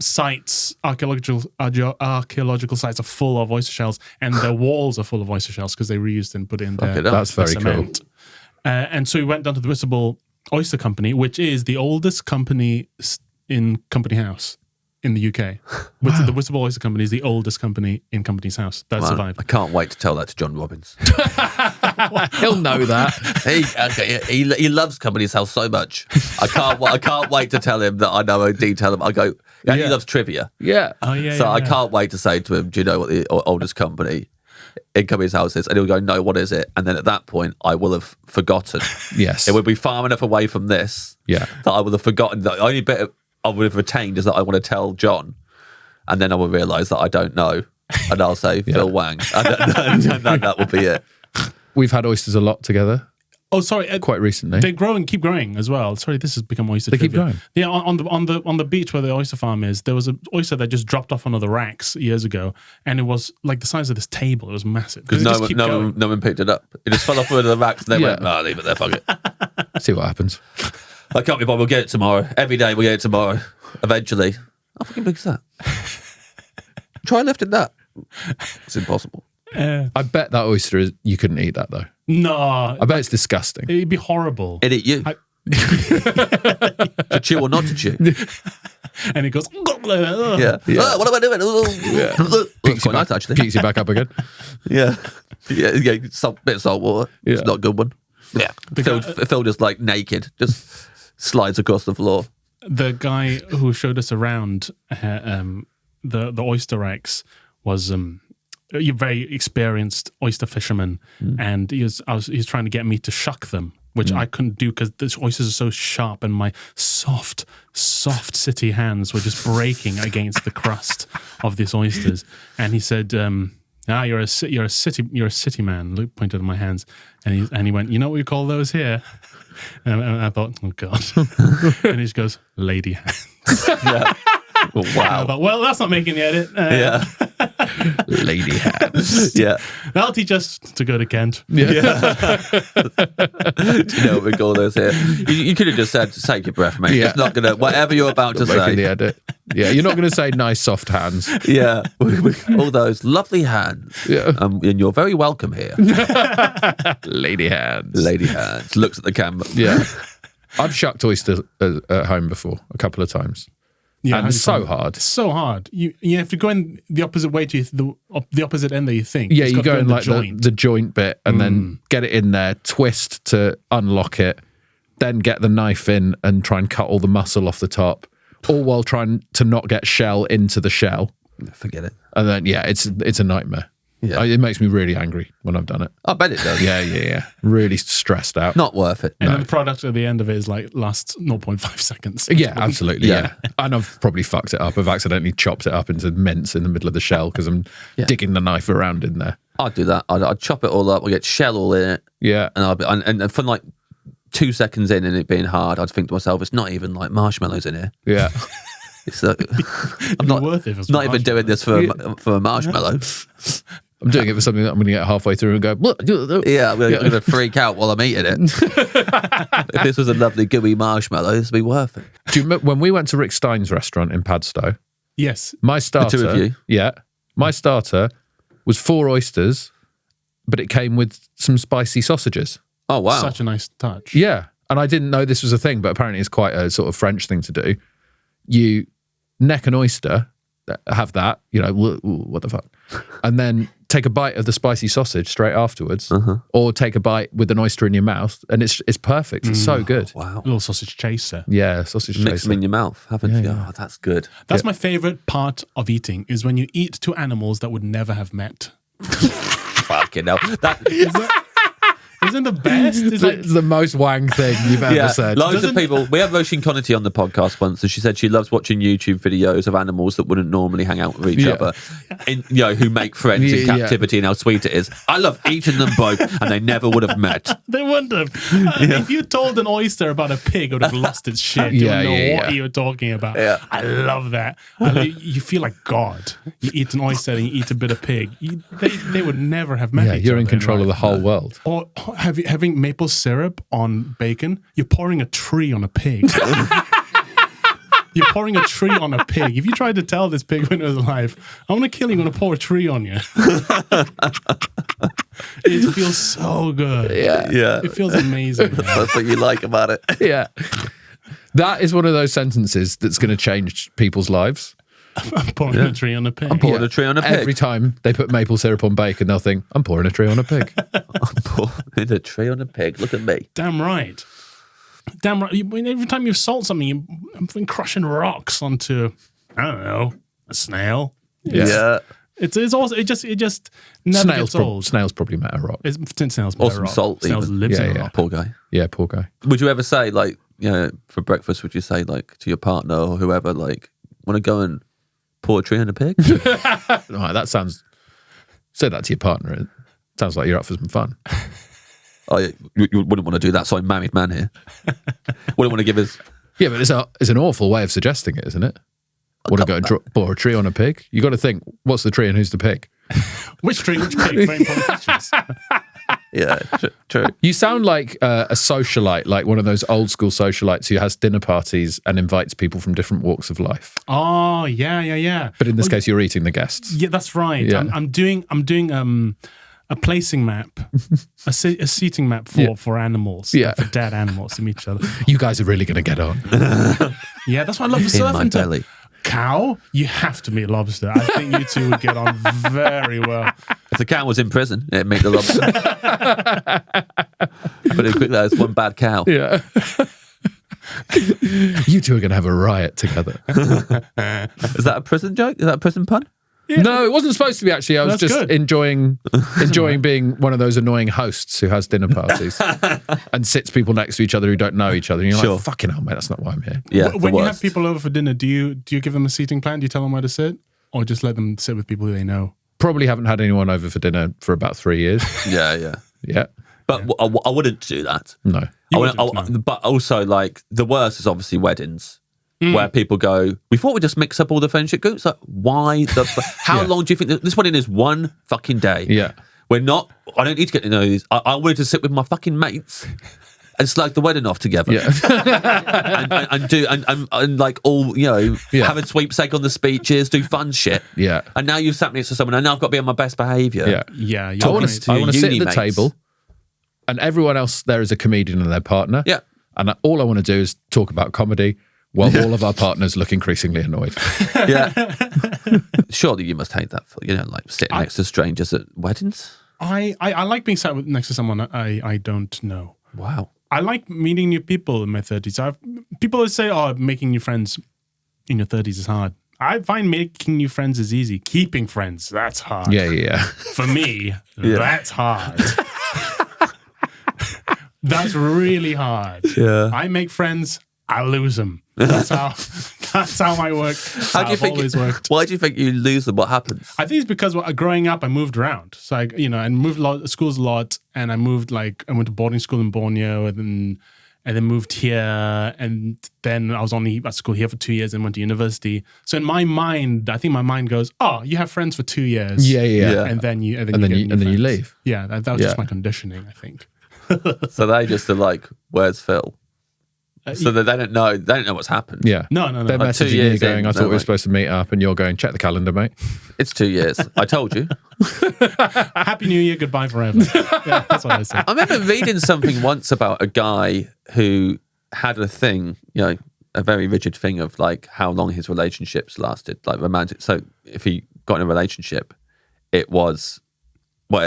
S1: sites, archaeological sites are full of oyster shells, and their walls are full of oyster shells because they reused and put in their
S2: That's very
S1: cement.
S2: cool.
S1: And so we went down to the Whitstable Oyster Company, which is the oldest company in Company House in the UK.
S2: Wow.
S1: The Whitstable Oyster Company is the oldest company in Company's House that survived.
S3: I can't wait to tell that to John Robbins.
S2: He'll know that.
S3: He loves Company's House so much. I can't wait to tell him that I know a detail. I go, and he loves trivia.
S2: Yeah.
S1: Oh yeah.
S3: So I can't wait to say to him, do you know what the oldest company in Company's House is? And he'll go, no, what is it? And then at that point, I will have forgotten.
S2: Yes.
S3: It would be far enough away from this that I would have forgotten. The only bit I would have retained is that I want to tell John. And then I will realise that I don't know. And I'll say, Phil Wang. And then that will be it.
S2: We've had oysters a lot together.
S1: Oh, sorry.
S2: Quite recently.
S1: They grow and keep growing as well. Sorry, this has become oyster.
S2: They
S1: trivia.
S2: keep growing.
S1: Yeah, on the beach where the oyster farm is, there was an oyster that just dropped off one of the racks years ago, and it was like the size of this table. It was massive.
S3: Because no one picked it up. It just fell off one of the racks, and they went, "No, leave it there, fuck it."
S2: See what happens.
S3: I can't be bothered. We'll get it tomorrow. Every day we'll get it tomorrow. Eventually. How fucking big is that? Try lifting that. It's impossible.
S2: I bet that oyster you couldn't eat that though.
S1: No,
S2: I bet it's disgusting.
S1: It'd be horrible.
S3: It eat you. To chew or not to chew.
S1: And it goes.
S3: Yeah. Oh, what am I doing?
S2: Yeah.
S3: Looks quite nice, actually.
S2: Picks you back up again.
S3: Yeah. Yeah. Bit of salt water.
S2: Yeah.
S3: It's not a good one. Yeah. Phil just like naked, just slides across the floor.
S1: The guy who showed us around the oyster racks was a very experienced oyster fisherman, and he was trying to get me to shuck them, which I couldn't do because the oysters are so sharp, and my soft city hands were just breaking against the crust of these oysters. And he said, you're a city man. Luke pointed at my hands, and he went, you know what we call those here? And I thought, oh God. And he just goes, lady hands.
S3: Yeah. Wow.
S1: I thought, well, that's not making the edit.
S3: Yeah.
S2: Lady hands.
S3: Yeah.
S1: That'll teach us to go to Kent.
S3: Do you know what we call those here? You could have just said, take your breath, mate.
S2: Yeah.
S3: It's not going to, whatever you're about to
S2: Making the
S3: say.
S2: edit. Yeah, you're not going to say nice soft hands.
S3: Yeah. All those lovely hands.
S2: Yeah.
S3: And you're very welcome here.
S2: Lady hands.
S3: Lady hands. Looks at the camera.
S2: Yeah. I've shucked oysters at home before a couple of times.
S1: Yeah,
S2: and it's so hard.
S1: It's so hard. You have to go in the opposite way to the opposite end that you think.
S2: Yeah,
S1: It's
S2: you
S1: got to
S2: go in like
S1: joint.
S2: the joint bit and then get it in there, twist to unlock it, then get the knife in and try and cut all the muscle off the top, all while trying to not get shell into the shell.
S3: Forget it.
S2: And then, it's a nightmare.
S3: Yeah.
S2: It makes me really angry when I've done it.
S3: I bet it does.
S2: Yeah. Really stressed out.
S3: Not worth it.
S1: And
S3: No.
S1: then the product at the end of it is like lasts 0.5 seconds.
S2: Yeah, absolutely.
S3: Yeah.
S2: Yeah. And I've probably fucked it up. I've accidentally chopped it up into mince in the middle of the shell because I'm digging the knife around in there.
S3: I'd do that. I'd chop it all up. I'd get shell all in it.
S2: Yeah.
S3: And for like 2 seconds in and it being hard, I'd think to myself, it's not even like marshmallows in here.
S2: Yeah.
S3: It's I'm not
S1: worth it if it's
S3: not even doing this for a marshmallow.
S2: I'm doing it for something that I'm going to get halfway through and go,
S3: Yeah, I'm going to freak out while I'm eating it. If this was a lovely gooey marshmallow, this would be worth it.
S2: Do you remember when we went to Rick Stein's restaurant in Padstow?
S1: Yes.
S2: My starter,
S3: two of you?
S2: Yeah. My starter was 4 oysters, but it came with some spicy sausages.
S3: Oh, wow.
S1: Such a nice touch.
S2: Yeah. And I didn't know this was a thing, but apparently it's quite a sort of French thing to do. You neck an oyster, have that, what the fuck? And then take a bite of the spicy sausage straight afterwards, or take a bite with an oyster in your mouth, and it's perfect. It's so good.
S3: Wow.
S1: Little sausage chaser.
S2: Yeah, sausage
S3: Mix them
S2: chaser.
S3: in your mouth, haven't you?
S2: Yeah.
S3: Oh, that's good.
S1: That's my favorite part of eating is when you eat 2 animals that would never have met.
S3: Fucking hell.
S1: Isn't the best? It's like,
S2: It's the most Wang thing you've ever said.
S3: Loads of people. We had Roisin Conity on the podcast once, and she said she loves watching YouTube videos of animals that wouldn't normally hang out with each other, who make friends in captivity, and how sweet it is. I love eating them both, and they never would have met.
S1: they wouldn't have. If you told an oyster about a pig, it would have lost its shit. You wouldn't know what you were talking about.
S3: Yeah.
S1: I love that. You feel like God. You eat an oyster and you eat a bit of pig. They would never have met each other.
S2: You're in control of the whole world.
S1: Or having maple syrup on bacon, you're pouring a tree on a pig. You're pouring a tree on a pig. If you tried to tell this pig when it was alive, I'm going to kill you, I'm going to pour a tree on you. It feels so good.
S3: Yeah.
S1: It feels amazing.
S3: That's what you like about it.
S2: Yeah. That is one of those sentences that's going to change people's lives.
S1: I'm pouring a tree on a pig.
S3: I'm pouring a tree on a pig.
S2: Every time they put maple syrup on bacon, they'll think, I'm pouring a tree on a pig.
S3: I'm pouring a tree on a pig. Look at me.
S1: Damn right. Damn right. Every time you salt something, you're crushing rocks onto, I don't know, a snail.
S3: Yeah.
S1: It's also it just never gets old.
S2: Snails probably met a rock.
S1: Snails
S3: Or some salt.
S1: Snails
S3: even.
S1: lives in a
S2: Yeah.
S1: rock.
S3: Poor guy.
S2: Yeah, poor guy.
S3: Would you ever say, like, for breakfast, would you say, like, to your partner or whoever, like, want to go and pour a tree on a pig?
S2: Right, that sounds... Say that to your partner. It sounds like you're up for some fun.
S3: Oh, you wouldn't want to do that, so I'm a married man here. Wouldn't want to give his...
S2: Yeah, but it's an awful way of suggesting it, isn't it? Want to go and pour a tree on a pig? You got to think, what's the tree and who's the pig?
S1: Which tree, which pig? Very important questions.
S3: Yeah, true.
S2: You sound like a socialite, like one of those old school socialites who has dinner parties and invites people from different walks of life.
S1: Oh, yeah.
S2: But in this case, you're eating the guests.
S1: Yeah, that's right.
S2: Yeah.
S1: I'm doing a placing map, a seating map for animals, for dead animals to meet each other.
S2: You guys are really going to get on.
S1: Yeah, that's why I love the
S3: In my
S1: surfing.
S3: belly.
S1: Cow, you have to meet lobster. I think you two would get on very well.
S3: If the cow was in prison, it'd make the lobster. Put it quick, there's one bad cow.
S2: Yeah. You two are going to have a riot together.
S3: Is that a prison joke? Is that a prison pun?
S1: Yeah.
S2: No, it wasn't supposed to be, actually. I was
S1: That's
S2: just
S1: good.
S2: enjoying being one of those annoying hosts who has dinner parties and sits people next to each other who don't know each other. And you're
S3: Sure.
S2: like, fucking hell, mate, that's not why I'm here.
S3: Yeah.
S1: When you have people over for dinner, do you give them a seating plan? Do you tell them where to sit, or just let them sit with people who they know?
S2: Probably haven't had anyone over for dinner for about 3 years.
S3: Yeah.
S2: Yeah.
S3: But I wouldn't do that.
S2: No.
S3: But also, like, the worst is obviously weddings. Where people go, we thought we'd just mix up all the friendship groups. Like, why how long do you think this wedding is? One fucking day.
S2: Yeah.
S3: I don't need to get to know these. I wanted to sit with my fucking mates and slag the wedding off together.
S2: Yeah.
S3: and like all, have a sweepstake on the speeches, do fun shit.
S2: Yeah.
S3: And now you've sat next to someone and now I've got to be on my best behaviour.
S1: Yeah.
S2: I want to
S3: your
S2: sit at
S3: uni
S2: the
S3: mates.
S2: table and everyone else there is a comedian and their partner.
S3: Yeah.
S2: And all I want to do is talk about comedy while all of our partners look increasingly annoyed.
S3: Yeah. Surely you must hate that, like sitting next to strangers at weddings.
S1: I like being sat next to someone I don't know.
S3: Wow.
S1: I like meeting new people in my 30s. People always say, making new friends in your 30s is hard. I find making new friends is easy. Keeping friends, that's hard.
S2: Yeah.
S1: For me, that's hard. That's really hard.
S3: Yeah.
S1: I make friends, I lose them. That's how my work.
S3: How do you think?
S1: Always worked.
S3: Why do you think you lose them? What happens?
S1: I think it's because growing up, I moved around. So I moved schools a lot, and I went to boarding school in Borneo, and then moved here, and then I was only at school here for 2 years, and went to university. So in my mind, I think my mind goes, "Oh, you have friends for 2 years,
S2: Yeah.
S1: and then you
S2: you leave."
S1: Yeah, that was just my conditioning, I think.
S3: So they just are like, "Where's Phil?" So that they don't know what's happened.
S2: Yeah.
S1: No.
S2: They're
S3: Like 2
S2: messaging you
S3: years
S2: going,
S3: in,
S2: I thought we
S3: no,
S2: were
S3: mate.
S2: supposed to meet up, and you're going, check the calendar, mate.
S3: It's 2 years. I told you.
S1: Happy New Year, goodbye forever. Yeah, that's what I said.
S3: I remember reading something once about a guy who had a thing, a very rigid thing of like how long his relationships lasted, like romantic. So if he got in a relationship, it was,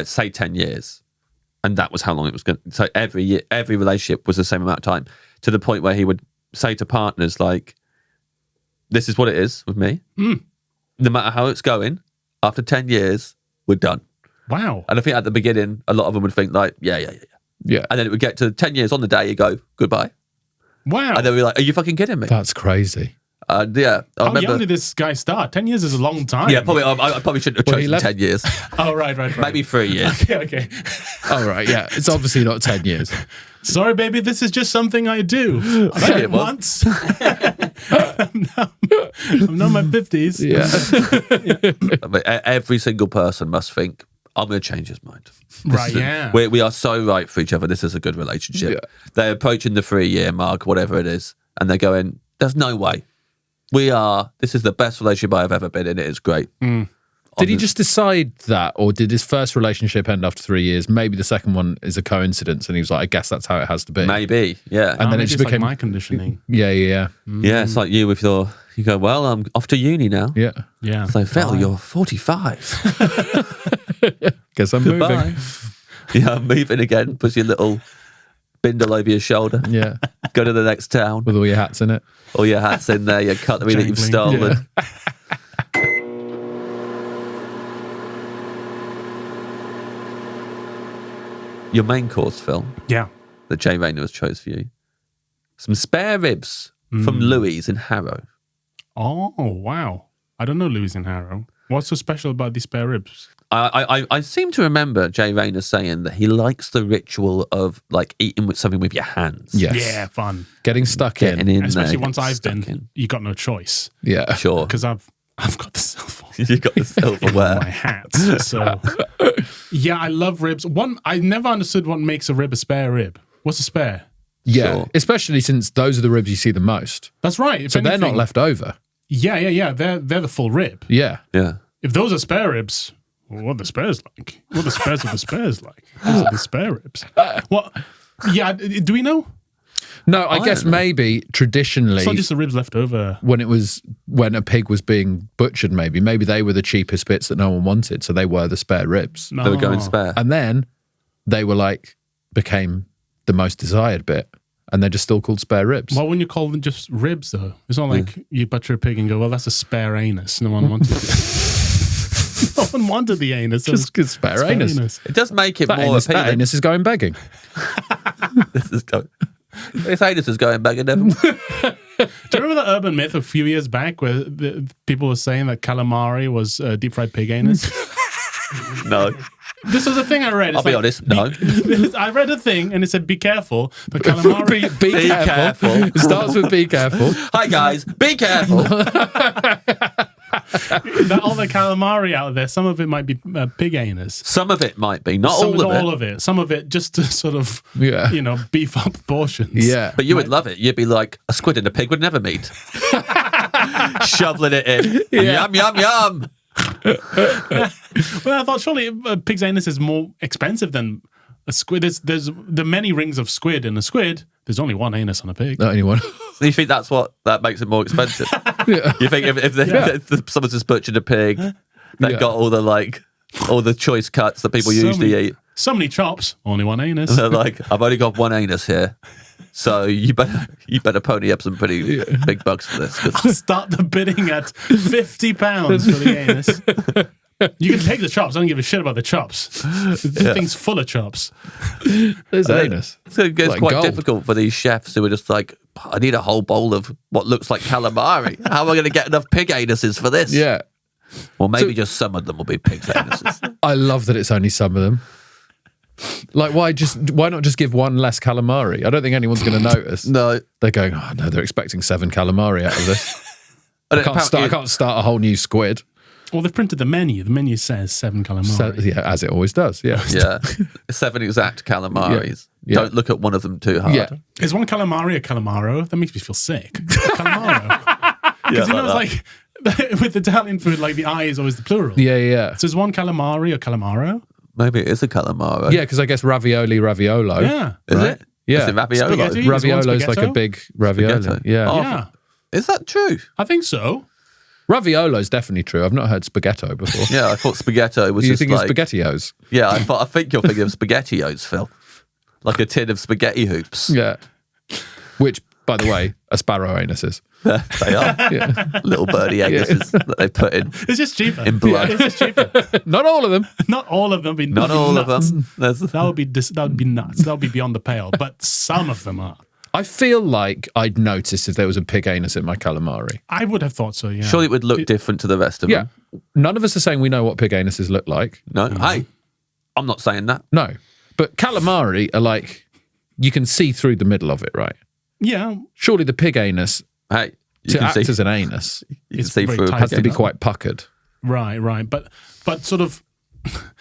S3: say 10 years. And that was how long it was going to. So every year, every relationship was the same amount of time, to the point where he would say to partners, like, this is what it is with me. No matter how it's going, after 10 years, we're done.
S1: Wow.
S3: And I think at the beginning, a lot of them would think like, yeah.
S2: Yeah.
S3: And then it would get to 10 years on the day, you go, goodbye.
S1: Wow.
S3: And they'd be like, are you fucking kidding me?
S2: That's crazy.
S3: Yeah. I
S1: How
S3: remember.
S1: young did this guy start? 10 years is a long time.
S3: Yeah, probably. I probably shouldn't have
S2: Well, he
S3: chosen
S2: left-
S3: 10 years.
S1: Oh, right.
S3: Maybe 3 years.
S1: Okay.
S2: All right, yeah. It's obviously not 10 years.
S1: Sorry, baby, this is just something I do. I did
S3: it
S1: it
S3: was.
S1: once. I'm not in my 50s.
S2: Yeah.
S3: I mean, every single person must think, I'm going to change his mind.
S1: Right, yeah.
S3: We are so right for each other. This is a good relationship.
S2: Yeah.
S3: They're approaching the 3 year mark, whatever it is, and they're going, there's no way. This is the best relationship I've ever been in. It is great.
S2: Did he just decide that, or did his first relationship end after 3 years? Maybe the second one is a coincidence, and he was like, I guess that's how it has to be.
S3: Maybe, yeah.
S2: And then it just became
S1: like my conditioning.
S2: Yeah.
S3: Yeah, it's like you with you go, well, I'm off to uni now.
S2: Yeah.
S1: Yeah.
S3: So, Phil, you're 45.
S2: Guess I'm
S3: Goodbye.
S2: moving.
S3: Yeah, I'm moving again. Puts your little bindle over your shoulder.
S2: Yeah.
S3: Go to the next town.
S2: With all your hats in it.
S3: All your hats in there, your cutlery that you've
S1: Jangling.
S3: stolen.
S2: Yeah.
S3: Your main course, Phil,
S1: Yeah.
S3: that Jay Rayner has chose for you. Some spare ribs from Louis in Harrow.
S1: Oh, wow. I don't know Louis and Harrow. What's so special about these spare ribs?
S3: I seem to remember Jay Rayner saying that he likes the ritual of like eating with something with your hands.
S2: Yes.
S1: Yeah, fun.
S2: Getting stuck
S3: Getting
S2: in.
S3: in
S1: Especially
S3: there,
S1: once
S3: getting
S1: I've
S3: stuck
S1: been,
S3: in.
S1: you got no choice.
S2: Yeah.
S3: Sure.
S1: Because I've got the silver
S3: You got the
S1: in
S3: silverware.
S1: my hats. So, yeah, I love ribs. I never understood what makes a rib a spare rib. What's a spare?
S2: Yeah.
S3: Sure.
S2: Especially since those are the ribs you see the most.
S1: That's right. If
S2: So they're not
S1: anything-
S2: left over.
S1: Yeah. They're the full rib.
S2: Yeah.
S3: Yeah.
S1: If those are spare ribs, well, what are the spares like? What are the spares of the spares like? Those are the spare ribs. What? Yeah, do we know?
S2: No, I guess
S3: don't know.
S2: maybe traditionally
S1: It's not just the ribs left over.
S2: when a pig was being butchered, maybe they were the cheapest bits that no one wanted, so they were the spare ribs.
S3: They were going
S1: No.
S3: spare.
S2: And then they were became the most desired bit, and they're just still called spare ribs.
S1: Why wouldn't you call them just ribs, though? It's not like you butcher a pig and go, well, that's a spare anus. No one wanted it. No one wanted the anus. It was
S2: Just good spare anus.
S3: It does make it
S2: That
S3: more
S2: anus, that
S3: appealing.
S2: anus is going begging.
S3: This anus is going back and never.
S1: Do you remember the urban myth a few years back where people were saying that calamari was deep fried pig anus?
S3: No.
S1: This was a thing I read.
S3: I'll
S1: It's
S3: be
S1: like,
S3: honest, no.
S1: I read a thing and it said, be careful. The calamari.
S2: Be
S3: Be
S2: careful.
S3: careful.
S2: It starts with be careful.
S3: Hi guys, be careful.
S1: All the calamari out there, some of it might be pig anus.
S3: Some of it might be, not
S1: Some,
S3: all of it.
S1: all of it. Some of it just to sort of,
S2: Yeah.
S1: beef up portions.
S2: Yeah.
S3: But you would love it. You'd be like, a squid and a pig would never meet. Shoveling it in.
S2: Yeah.
S3: Yum, yum, yum.
S1: Well, I thought surely a pig's anus is more expensive than a squid. There's the many rings of squid in a squid. There's only one anus on a pig.
S2: Not anyone.
S3: So you think that makes it more expensive?
S2: Yeah.
S3: You think if someone's just butchered a pig, they
S2: Yeah.
S3: got all the choice cuts that people usually eat.
S1: So many chops, only one anus.
S3: They're like, I've only got one anus here, so you better pony up some pretty big bucks for this. 'cause
S1: Start the bidding at £50 for the anus. You can take the chops. I don't give a shit about the chops. The thing's full of chops.
S2: There's anus.
S3: So it gets
S2: Like
S3: quite
S2: gold.
S3: difficult for these chefs who are just like, I need a whole bowl of what looks like calamari. How am I going to get enough pig anuses for this?
S2: Yeah.
S3: Well, maybe just some of them will be pig anuses.
S2: I love that it's only some of them. Like, why not just give one less calamari? I don't think anyone's going to notice.
S3: No.
S2: They're going, oh no, they're expecting 7 calamari out of this. I can't start a whole new squid.
S1: Well, they've printed the menu. The menu says 7 calamari.
S2: So, yeah, as it always does. Yeah.
S3: Yeah. 7 exact calamaris.
S2: Yeah.
S3: Don't look at one of them too hard.
S2: Yeah.
S1: Is one calamari a calamaro? That makes me feel sick. Calamaro. Because it's like with Italian food, like the I is always the plural.
S2: Yeah.
S1: So is one calamari or calamaro?
S3: Maybe it is a calamaro.
S2: Yeah, because I guess raviolo.
S1: Yeah.
S3: Is
S2: Right.
S3: it?
S2: Yeah.
S3: Is it raviolo?
S1: Spaghetti? Is
S2: Raviolo's
S1: one
S2: like a
S1: spaghetto?
S2: big raviolo.
S3: Spaghetto.
S2: Yeah.
S3: Oh.
S1: Yeah.
S3: Is that true?
S1: I think so.
S2: Raviolo's definitely true. I've not heard spaghetto before.
S3: Yeah, I thought spaghetto was
S2: You
S3: just
S2: think
S3: like...
S2: it's SpaghettiOs?
S3: Yeah, I think you're thinking of SpaghettiOs, Phil. Like a tin of spaghetti hoops.
S2: Yeah. Which, by the way, are sparrow anuses.
S3: They are.
S2: Yeah.
S3: Little birdie anuses that they put in.
S1: It's just cheaper.
S3: In blood.
S1: It's just cheaper.
S2: Not all of them.
S1: Not all of them.
S3: Not all of them. There's...
S1: That would be nuts. That would be beyond the pale. But some of them are.
S2: I feel like I'd notice if there was a pig anus in my calamari.
S1: I would have thought so. Yeah.
S3: Surely it would look different to the rest of
S2: Yeah.
S3: them.
S2: None of us are saying we know what pig anuses look like.
S3: No? Hey, I'm not saying that.
S2: No. But calamari are like, you can see through the middle of it, right?
S1: Yeah.
S2: Surely the pig anus,
S3: Hey, you
S2: to
S3: can
S2: act
S3: see,
S2: as an anus,
S3: you can
S1: it's
S3: see
S1: very
S3: through a
S1: tight.
S2: has to be
S3: pig
S2: quite puckered.
S1: Right. But sort of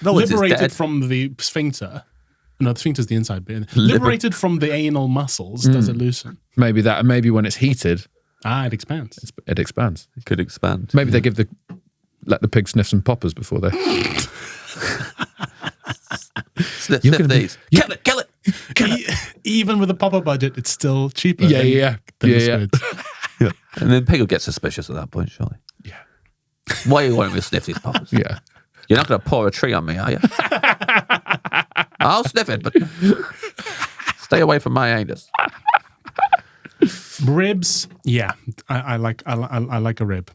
S3: No one's
S1: liberated
S3: dead.
S1: from the sphincter. No, the sphincter's the inside bit. Liberated from the anal muscles, does it loosen?
S2: Maybe that, and maybe when it's heated,
S1: It expands.
S2: It expands.
S3: It could expand.
S2: Maybe they let the pig sniff some poppers before they.
S3: Sniff
S2: gonna be-
S3: these. Kill it.
S1: Even with a popper budget, it's still cheaper.
S2: Yeah.
S1: than the squids.
S3: And then pig will get suspicious at that point, surely.
S2: Yeah.
S3: Why are you wanting me to sniff these poppers?
S2: Yeah.
S3: You're not going to pour a tree on me, are you? I'll sniff it, but stay away from my anus.
S1: Ribs, yeah, I like a rib.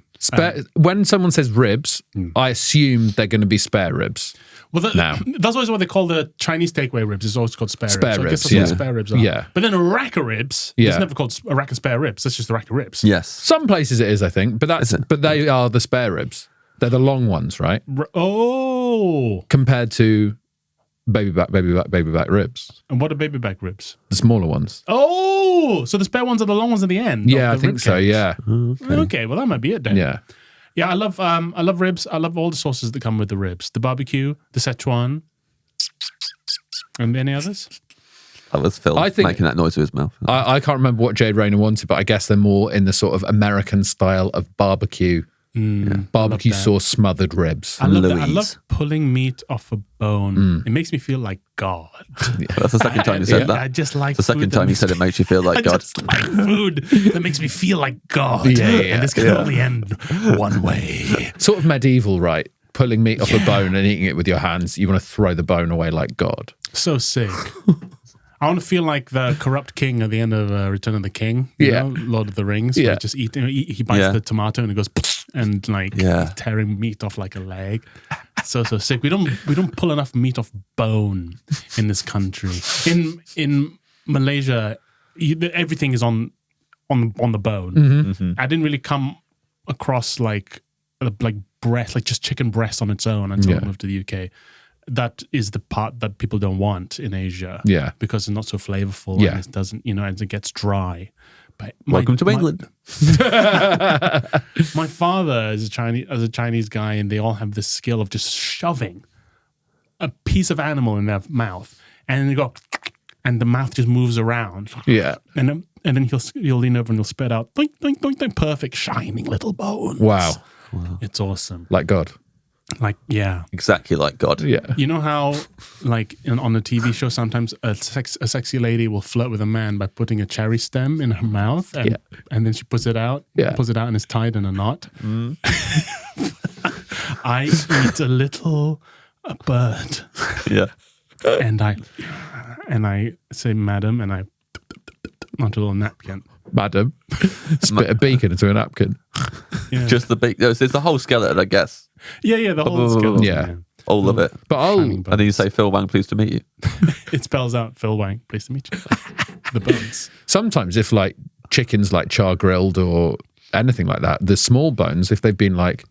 S2: When someone says ribs, I assume they're going to be spare ribs.
S1: Well, that's always what they call the Chinese takeaway ribs. It's always called spare ribs.
S2: Spare
S1: So I guess
S2: ribs,
S1: that's what
S2: yeah.
S1: spare ribs are.
S2: Yeah.
S1: But then a rack of ribs is never called a rack of spare ribs. That's just a rack of ribs.
S3: Yes.
S2: Some places it is, I think, but they are the spare ribs. They're the long ones, right? Compared to baby back ribs,
S1: And what are baby back ribs?
S2: the smaller ones.
S1: Oh, so the spare ones are the long ones at the end.
S2: Yeah, I
S1: of the
S2: think
S1: rib
S2: so.
S1: cage.
S2: Yeah,
S1: Okay, well that might be it then.
S2: yeah.
S1: Yeah, I love ribs. I love all the sauces that come with the ribs. The barbecue, the Szechuan, and any others.
S3: That was Phil
S2: I think-
S3: making that noise with his mouth.
S2: I can't remember what Jade Rayner wanted, but I guess they're more in the sort of American style of barbecue barbecue
S1: that.
S2: sauce smothered ribs.
S1: I love that. I
S3: Louise.
S1: love pulling meat off a bone. It makes me feel like God.
S3: That's the second time you said that.
S1: I just like
S3: the second
S1: food
S3: time
S1: that
S3: you said it makes you feel like
S1: I
S3: God.
S1: just like food that makes me feel like God.
S2: Yeah.
S1: And this can only end one way.
S2: Sort of medieval, right? Pulling meat off a bone and eating it with your hands. You want to throw the bone away like God.
S1: So sick. I want to feel like the corrupt king at the end of Return of the King. You know, Lord of the Rings.
S2: Yeah.
S1: Where just he bites the tomato and it goes and like he's tearing meat off like a leg. So sick. We don't pull enough meat off bone in this country. In Malaysia, everything is on the bone.
S2: Mm-hmm.
S1: I didn't really come across like breast, like just chicken breast on its own until I moved to the UK. That is the part that people don't want in Asia.
S2: Yeah.
S1: Because it's not so flavorful and it doesn't, and it gets dry. But
S3: Welcome to England.
S1: My father is a Chinese guy, and they all have this skill of just shoving a piece of animal in their mouth, and then they go, and the mouth just moves around.
S2: Yeah.
S1: And then he'll lean over and he'll spit out, doink, doink, doink, doink, perfect, shining little bones.
S2: Wow.
S1: It's awesome.
S2: Like God.
S1: Like, yeah.
S3: Exactly like God.
S2: Yeah.
S1: You know how, like, on a TV show, sometimes a sexy lady will flirt with a man by putting a cherry stem in her mouth, and then she puts it out, and it's tied in a knot. I eat a bird, and I say, madam, and I onto a little napkin.
S2: Madam, spit a beacon into a napkin.
S1: Yeah.
S3: Just the beak. It's the whole skeleton, I guess.
S1: Yeah, the whole skeleton.
S2: Yeah.
S3: All of it.
S2: But
S3: And then you say, Phil Wang, pleased to meet you.
S1: It spells out Phil Wang, pleased to meet you. The bones.
S2: sometimes if like chicken's like char grilled or anything like that, the small bones, if they've been like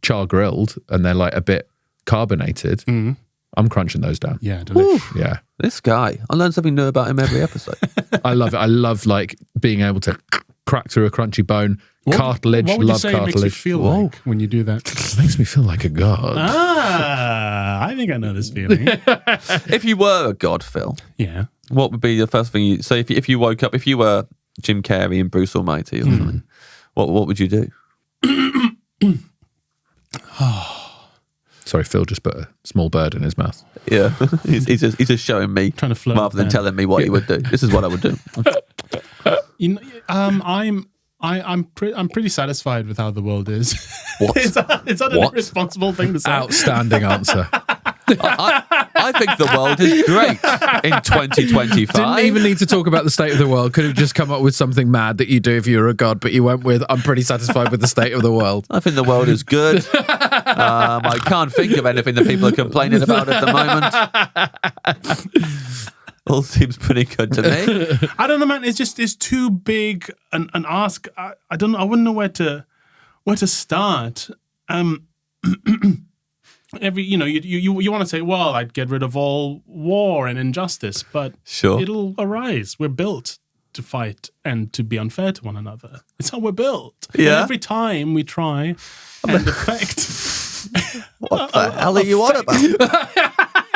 S2: char grilled and they're like a bit carbonated, I'm crunching those down.
S1: Yeah, delicious.
S2: Yeah.
S3: This guy, I learn something new about him every episode.
S2: I love it. I love like being able to crack through a crunchy bone. Cartilage,
S1: what would
S2: love
S1: you say
S2: cartilage.
S1: It makes you feel like when you do that?
S2: It makes me feel like a god.
S1: I think I know this feeling.
S3: If you were a god, Phil,
S1: Yeah.
S3: what would be the first thing you say if you woke up, if you were Jim Carrey and Bruce Almighty or something, what would you do?
S2: Sorry, Phil just put a small bird in his mouth.
S3: Yeah. he's just showing me
S1: Trying to flirt
S3: rather than
S1: with
S3: telling me what he would do. This is what I would do.
S1: I'm pretty satisfied with how the world is.
S3: What?
S1: Is that an
S3: What?
S1: irresponsible thing to say?
S2: Outstanding answer.
S3: I think the world is great in 2025.
S2: Didn't even need to talk about the state of the world. Could have just come up with something mad that you do if you were a god, but you went with, I'm pretty satisfied with the state of the world.
S3: I think the world is good. I can't think of anything that people are complaining about at the moment. All seems pretty good to me.
S1: I don't know, man. It's too big an ask. I don't know. I wouldn't know where to start. You want to say, well, I'd get rid of all war and injustice, but
S3: Sure.
S1: it'll arise. We're built to fight and to be unfair to one another. It's how we're built.
S3: Yeah.
S1: And every time we try and affect,
S3: What the hell are you on about?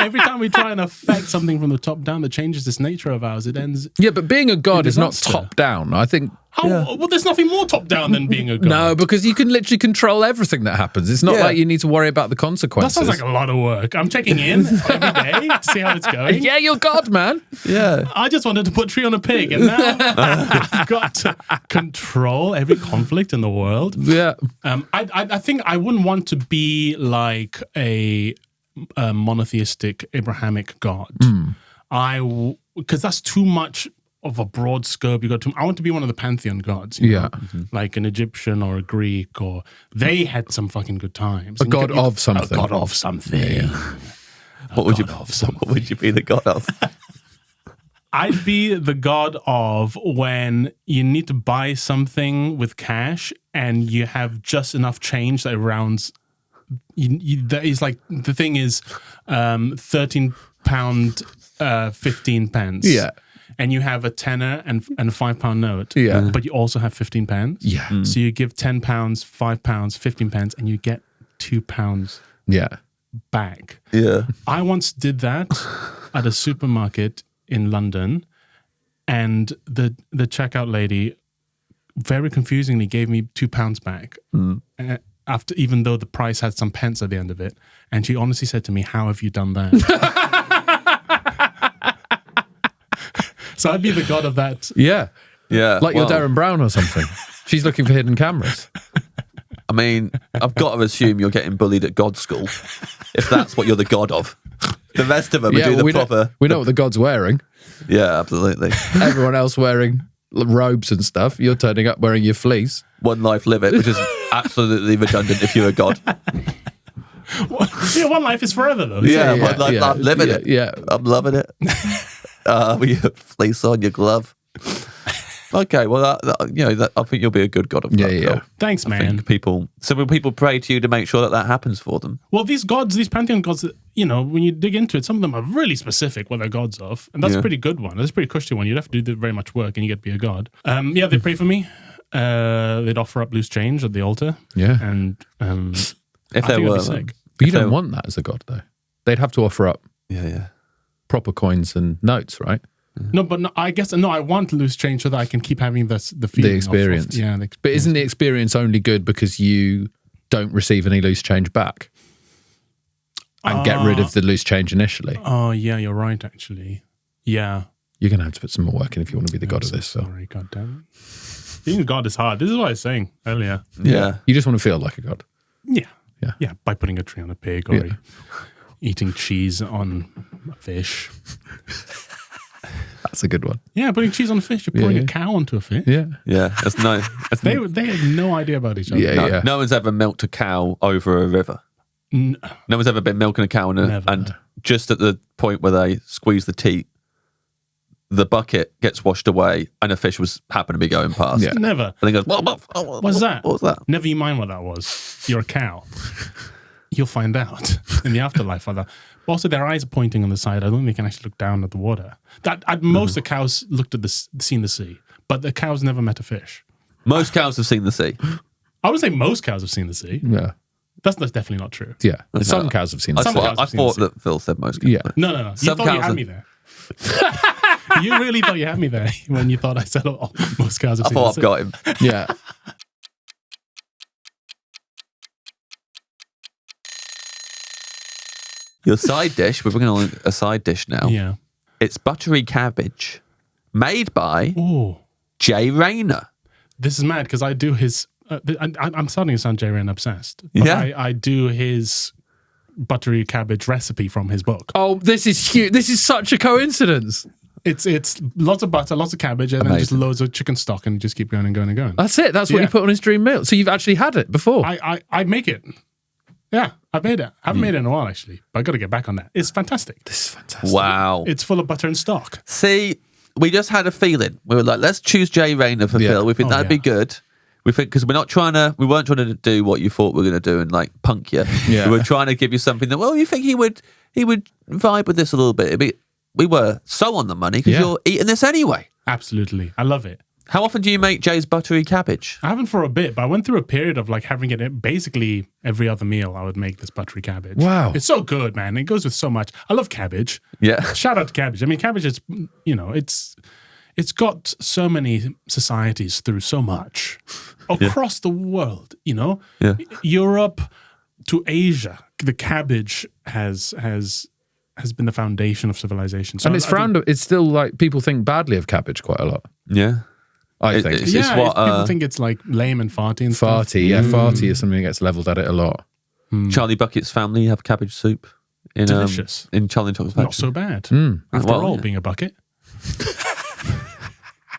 S1: every time we try and affect something from the top down that changes this nature of ours, it ends.
S2: Yeah, but being a god is not
S1: disaster.
S2: top down. I think.
S1: Well, there's nothing more top down than being a god.
S2: No, because you can literally control everything that happens. It's not like you need to worry about the
S1: That
S2: consequences.
S1: sounds like a lot of work. I'm checking in every day to see how it's going.
S2: Yeah, you're God, man.
S3: Yeah.
S1: I just wanted to put tree on a pig, and now I've got to control every conflict in the world.
S2: Yeah.
S1: I think I wouldn't want to be like a monotheistic Abrahamic god. Because that's too much of a broad scope. I want to be one of the pantheon gods. you know? Like an Egyptian or a Greek, or they had some fucking good times.
S2: A god of something.
S1: A god of something.
S3: What would you be the god of?
S1: I'd be the god of when you need to buy something with cash and you have just enough change that it rounds. That is like, the thing is £13, 15 pence.
S2: Yeah.
S1: And you have a tenner and a £5 note.
S2: Yeah.
S1: But you also have 15 pence.
S2: Yeah.
S1: So you give £10, £5, 15 pence, and you get £2
S2: Yeah.
S1: back.
S3: Yeah.
S1: I once did that at a supermarket in London, and the checkout lady very confusingly gave me £2 back after, even though the price had some pence at the end of it, and she honestly said to me, "How have you done that?" So I'd be the god of that.
S2: Yeah.
S3: Yeah.
S2: Like you're Darren Brown or something. She's looking for hidden cameras.
S3: I mean, I've got to assume you're getting bullied at God school, if that's what you're the god of. The rest of them are doing the proper.
S2: We know what the god's wearing.
S3: Yeah, absolutely.
S2: Everyone else wearing robes and stuff. You're turning up wearing your fleece.
S3: One life, live it, which is absolutely redundant if you're a god.
S1: Yeah, one life is forever, though.
S3: Yeah,
S2: yeah,
S3: one life,
S2: yeah,
S3: I'm living it.
S2: yeah.
S3: I'm loving it. With your fleece on, your glove. Okay, well, I think you'll be a good god of that.
S2: Yeah.
S1: Thanks, man.
S3: So will people pray to you to make sure that happens for them?
S1: Well, these gods, these pantheon gods, when you dig into it, some of them are really specific what they're gods of. And that's a pretty good one. That's a pretty cushy one. You'd have to do very much work and you get to be a god. They pray for me. They'd offer up loose change at the altar.
S2: Yeah.
S1: And
S3: If there were.
S1: sick.
S2: But you don't want that as a god, though. They'd have to offer up
S3: Yeah.
S2: proper coins and notes, right?
S1: No, but no, I guess, I want loose change so that I can keep having the feeling
S2: The experience.
S1: the experience.
S2: But isn't the experience only good because you don't receive any loose change back? And get rid of the loose change initially?
S1: Oh, yeah, you're right, actually. Yeah.
S2: You're going to have to put some more work in if you want to be the god of this. So.
S1: Sorry, God damn it. Being a god is hard. This is what I was saying earlier.
S3: Yeah.
S2: You just want to feel like a god.
S1: Yeah, by putting a tree on a pig or eating cheese on a fish.
S2: That's a good one.
S1: Yeah, putting cheese on a fish. You're pouring a cow onto a fish.
S2: Yeah.
S3: Yeah.
S1: They had no idea about each other.
S2: Yeah.
S3: No one's ever milked a cow over a river. No one's ever been milking a cow and just at the point where they squeeze the teat, the bucket gets washed away and a fish was happened to be going past.
S2: Yeah.
S1: Never.
S3: And then goes,
S1: What's that?
S3: What was that?
S1: Never you mind what that was. You're a cow. You'll find out in the afterlife. But also, their eyes are pointing on the side. I don't think they can actually look down at the water. At most, the cows looked at seen the sea, but the cows never met a fish.
S3: Most cows have seen the sea.
S1: I would say most cows have seen the sea.
S2: Yeah.
S1: That's definitely not true.
S2: Yeah. Some cows have seen
S3: I
S2: it.
S3: thought that Phil said most cows.
S2: Yeah.
S1: No. You
S3: Some
S1: thought you
S3: cows
S1: had
S3: are-
S1: me there. You really thought you had me there when you thought I said most cows have
S3: I
S1: seen
S3: thought
S1: the
S3: I've
S1: sea.
S3: got him.
S2: Yeah.
S3: Your side dish, we're bringing on a side dish now.
S1: Yeah.
S3: It's buttery cabbage made by
S1: Oh,
S3: Jay Rayner.
S1: this is mad because I do his. I'm starting to sound Jay Ryan obsessed. But
S3: Yeah.
S1: I do his buttery cabbage recipe from his book.
S2: Oh, this is huge. This is such a coincidence.
S1: It's lots of butter, lots of cabbage, and then just loads of chicken stock, and just keep going and going and going.
S2: That's it. That's what
S1: Yeah.
S2: he put on his dream meal. So you've actually had it before.
S1: I make it. Yeah, I've made it. I haven't made it in a while actually, but I got to get back on that. It's fantastic.
S2: This is fantastic.
S3: Wow.
S1: It's full of butter and stock.
S3: See, we just had a feeling. We were like, let's choose Jay Rayner for Phil. We think that'd be good. We think because we weren't trying to do what you thought we were going to do and like punk you.
S2: Yeah.
S3: We were trying to give you something that, well, you think he would vibe with this a little bit. We were so on the money because you're eating this anyway.
S1: Absolutely, I love it.
S3: How often do you make Jay's buttery cabbage?
S1: I haven't for a bit, but I went through a period of like having it basically every other meal. I would make this buttery cabbage.
S2: Wow.
S1: It's so good, man. It goes with so much. I love cabbage.
S3: Yeah.
S1: Shout out to cabbage. I mean, cabbage is, it's got so many societies through so much across the world,
S3: Yeah.
S1: Europe to Asia. The cabbage has been the foundation of civilization. So
S2: And it's it's still like people think badly of cabbage quite a lot.
S3: Yeah.
S2: I think.
S3: It's just what
S1: people think it's like lame and farty and stuff.
S2: Farty is something that gets levelled at it a lot.
S3: Charlie Bucket's family have cabbage soup.
S1: Delicious.
S3: In Charlie Talks Factory.
S1: Not so bad. After all, being a bucket.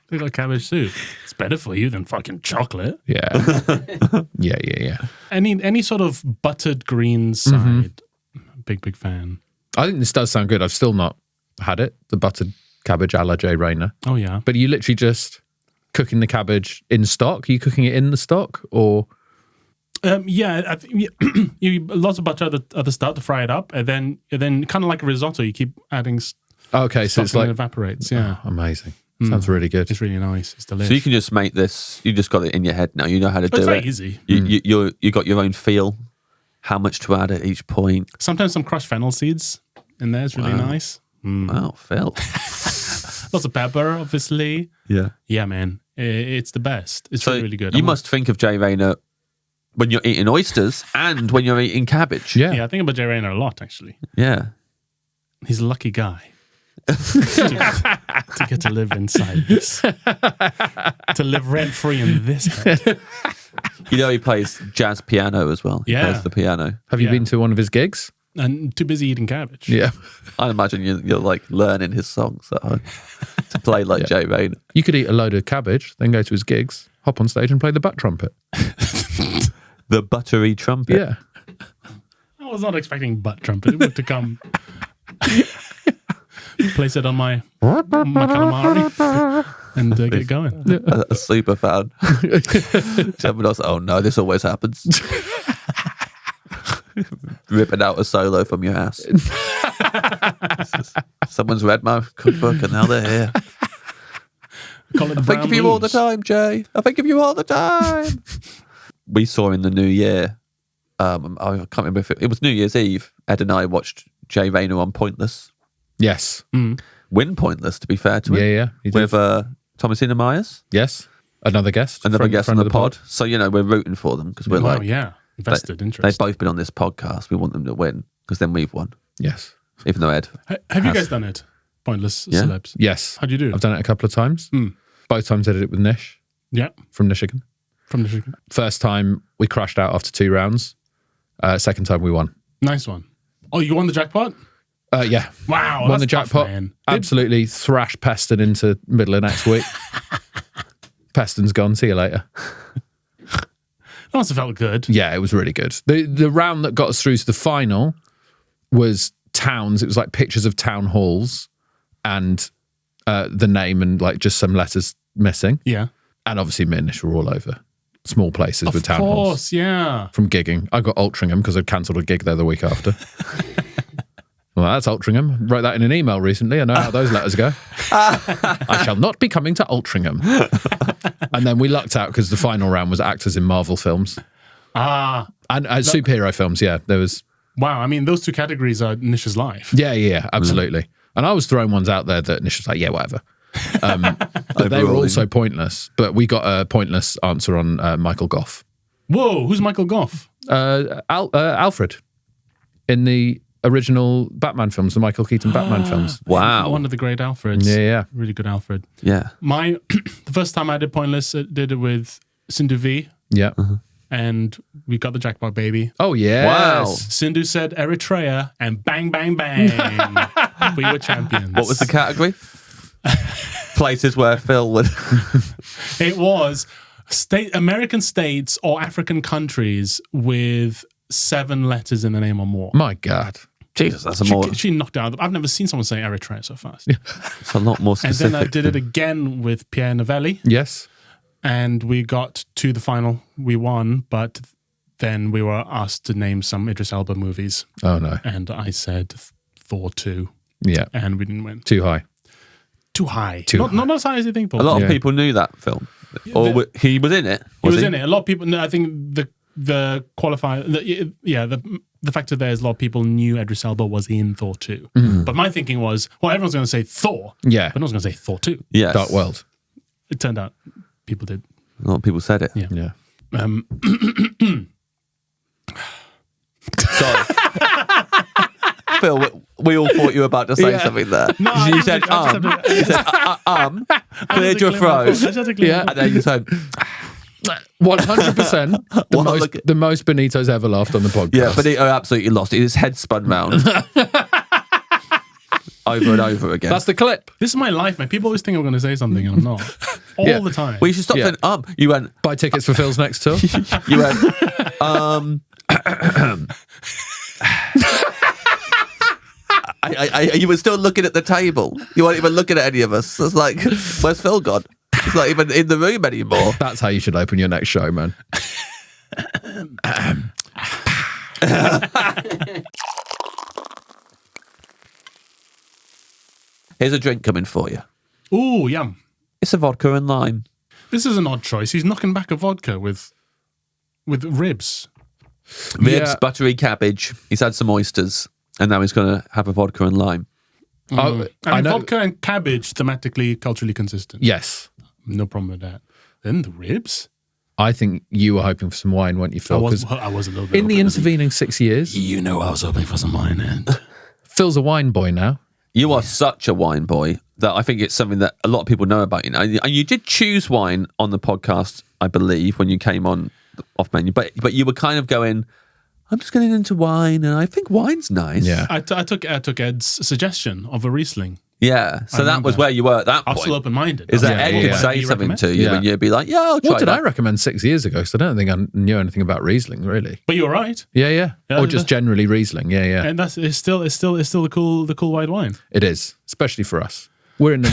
S1: They got cabbage soup. It's better for you than fucking chocolate.
S2: Yeah. yeah.
S1: Any sort of buttered greens side. Big fan.
S2: I think this does sound good. I've still not had it. The buttered cabbage a la Jay Rayner.
S1: Oh, yeah.
S2: But are you literally just cooking the cabbage in stock? Are you cooking it in the stock or?
S1: Yeah, I think you lots of butter at the start to fry it up, and then kind of like a risotto, you keep adding.
S2: Okay, so it's like
S1: it evaporates. Yeah,
S2: amazing. Sounds really good.
S1: It's really nice. It's delicious.
S3: So you can just make this. You just got it in your head now. You know how to do
S1: it's
S3: it.
S1: very easy.
S3: You got your own feel. How much to add at each point.
S1: Sometimes some crushed fennel seeds in there is really nice.
S3: Wow, Phil.
S1: Lots of pepper, obviously.
S3: Yeah.
S1: Yeah, man. It's the best. It's
S3: So
S1: really, really good.
S3: You must think of Jay Rayner when you're eating oysters and when you're eating cabbage.
S2: Yeah.
S1: I think about Jay Rayner a lot, actually.
S3: Yeah.
S1: He's a lucky guy. to get to live inside this. To live rent-free in this head.
S3: You know he plays jazz piano as well. He
S1: Yeah.
S3: plays the piano.
S2: Have you
S1: Yeah.
S2: been to one of his gigs?
S1: And too busy eating cabbage.
S2: Yeah.
S3: I imagine you're like learning his songs at home to play like Jay Rayner.
S2: You could eat a load of cabbage, then go to his gigs, hop on stage and play the butt trumpet.
S3: The buttery trumpet.
S2: Yeah.
S1: I was not expecting butt trumpet to come. Place it on my calamari and get going.
S3: A super fan. Someone else, oh no, this always happens. Ripping out a solo from your ass. Someone's read my cookbook and now they're here.
S1: Call it the
S3: I think of you all the time, Jay. I think of you all the time. We saw in the new year, I can't remember if it was New Year's Eve, Ed and I watched Jay Rayner on Pointless.
S2: Yes.
S3: Win Pointless, to be fair to him.
S2: Yeah. He did.
S3: With Thomasina Myers.
S2: Yes. Another guest.
S3: Another
S2: friend-
S3: guest on
S2: friend
S3: the
S2: of
S3: pod. So, we're rooting for them because we're
S1: invested interest.
S3: They've both been on this podcast. We want them to win because then we've won.
S2: Yes.
S3: Even though Ed.
S1: Have you guys done it? Pointless
S3: Yeah.
S1: celebs.
S2: Yes.
S1: How'd you do it?
S2: I've done it a couple of times. Both times I did it with Nish
S1: Yeah,
S2: from Michigan.
S1: from the chicken.
S2: First time we crashed out after 2 rounds. Second time we won.
S1: Nice one. Oh, you won the jackpot?
S2: Yeah.
S1: Wow,
S2: Won
S1: that's
S2: the
S1: tough,
S2: jackpot.
S1: man.
S2: Absolutely thrashed Peston into middle of next week. Peston's gone. See you later.
S1: That must have felt good.
S2: Yeah, it was really good. The round that got us through to the final was towns. It was like pictures of town halls and the name and like just some letters missing.
S1: Yeah.
S2: And obviously me and Nish were all over. Small places with
S1: Of
S2: town halls.
S1: course, yeah.
S2: From gigging. I got Altrincham because I'd cancelled a gig there the week after. Well, that's Altrincham. Wrote that in an email recently. I know how those letters go. I shall not be coming to Altrincham. And then we lucked out because the final round was actors in Marvel films.
S1: Ah,
S2: And superhero films, yeah. There was...
S1: wow. I mean, those two categories are Nish's life.
S2: Yeah, absolutely. And I was throwing ones out there that Nish was like, yeah, whatever. But they were also pointless. But we got a pointless answer on Michael Gough.
S1: Whoa, who's Michael Gough?
S2: Alfred in the original Batman films, the Michael Keaton Batman films.
S3: Wow.
S1: One of the great Alfreds.
S2: Yeah.
S1: Really good Alfred.
S3: Yeah.
S1: The first time I did Pointless, I did it with Sindhu V,
S2: Yeah.
S1: and we got the jackpot, baby.
S2: Oh, yeah.
S3: Wow.
S1: Sindhu said Eritrea, and bang, bang, bang. We were champions.
S3: What was the category? Places where Phil would.
S1: It was American states or African countries with 7 letters in the name or more.
S2: My God.
S3: Jesus, that's a more.
S1: She knocked out. I've never seen someone say Eritrea so fast.
S3: It's a lot more
S1: And
S3: specific.
S1: then I did it again with Pierre Novelli,
S2: Yes.
S1: and we got to the final. We won, but then we were asked to name some Idris Elba movies,
S2: Oh, no.
S1: and I said Thor 2,
S2: Yeah.
S1: and we didn't win.
S2: Too high.
S1: too high.
S2: Too
S1: not as high as you think, Paul.
S3: A lot
S2: Yeah.
S3: of people knew that film. Or he was in it.
S1: He was in it. A lot of people. No, I think the qualifier. The factor there is a lot of people knew Idris Elba was in Thor 2. But my thinking was, well, everyone's going to say Thor.
S2: Yeah.
S1: But no one's going to say Thor 2.
S3: Yes.
S2: Dark World.
S1: It turned out people did.
S3: A lot of people said it.
S1: Yeah.
S3: Sorry. Phil, we all thought you were about to say something there.
S1: No,
S3: you said, cleared your throat.
S2: Yeah.
S3: And then you said,
S2: 100% the most Benito's ever laughed on the podcast.
S3: yeah, Benito absolutely lost it. His head spun round. Over and over again.
S2: That's the clip.
S1: This is my life, man. People always think I'm going to say something and I'm not. All the time.
S3: Well, you should stop saying, You went,
S2: Buy tickets for Phil's next tour.
S3: you went, you were still looking at the table. You weren't even looking at any of us. It's like, where's Phil gone? He's not even in the room anymore.
S2: That's how you should open your next show, man.
S3: Here's a drink coming for you.
S1: Ooh, yum.
S3: It's a vodka and lime.
S1: This is an odd choice. He's knocking back a vodka with ribs.
S3: Ribs, buttery cabbage. He's had some oysters, and now he's going to have a vodka and lime.
S2: I know.
S1: Vodka and cabbage, thematically, culturally consistent.
S2: Yes.
S1: No problem with that. Then the ribs?
S2: I think you were hoping for some wine, weren't you, Phil?
S1: I was a little bit.
S2: In the intervening 6 years,
S1: You know I was hoping for some wine, and
S2: Phil's a wine boy now.
S3: You are such a wine boy that I think it's something that a lot of people know about you now. And you did choose wine on the podcast, I believe, when you came on off menu. But you were kind of going, I'm just getting into wine, and I think wine's nice.
S2: Yeah.
S1: I took Ed's suggestion of a Riesling.
S3: Yeah. So that was
S1: remember.
S3: where you were at that
S1: I'm
S3: point.
S1: still open-minded.
S3: Is that
S2: Yeah,
S3: Ed
S2: yeah,
S3: could
S2: yeah.
S3: say
S1: You
S3: something
S1: recommend?
S3: to you,
S2: Yeah.
S3: and you'd be like, yeah, I'll try
S2: What did
S3: that.
S2: I recommend 6 years ago? Because I don't think I knew anything about Riesling, really.
S1: But you're right,
S2: Yeah. Or just generally Riesling. Yeah.
S1: and it's still the cool white wine.
S2: It is, especially for us. We're in.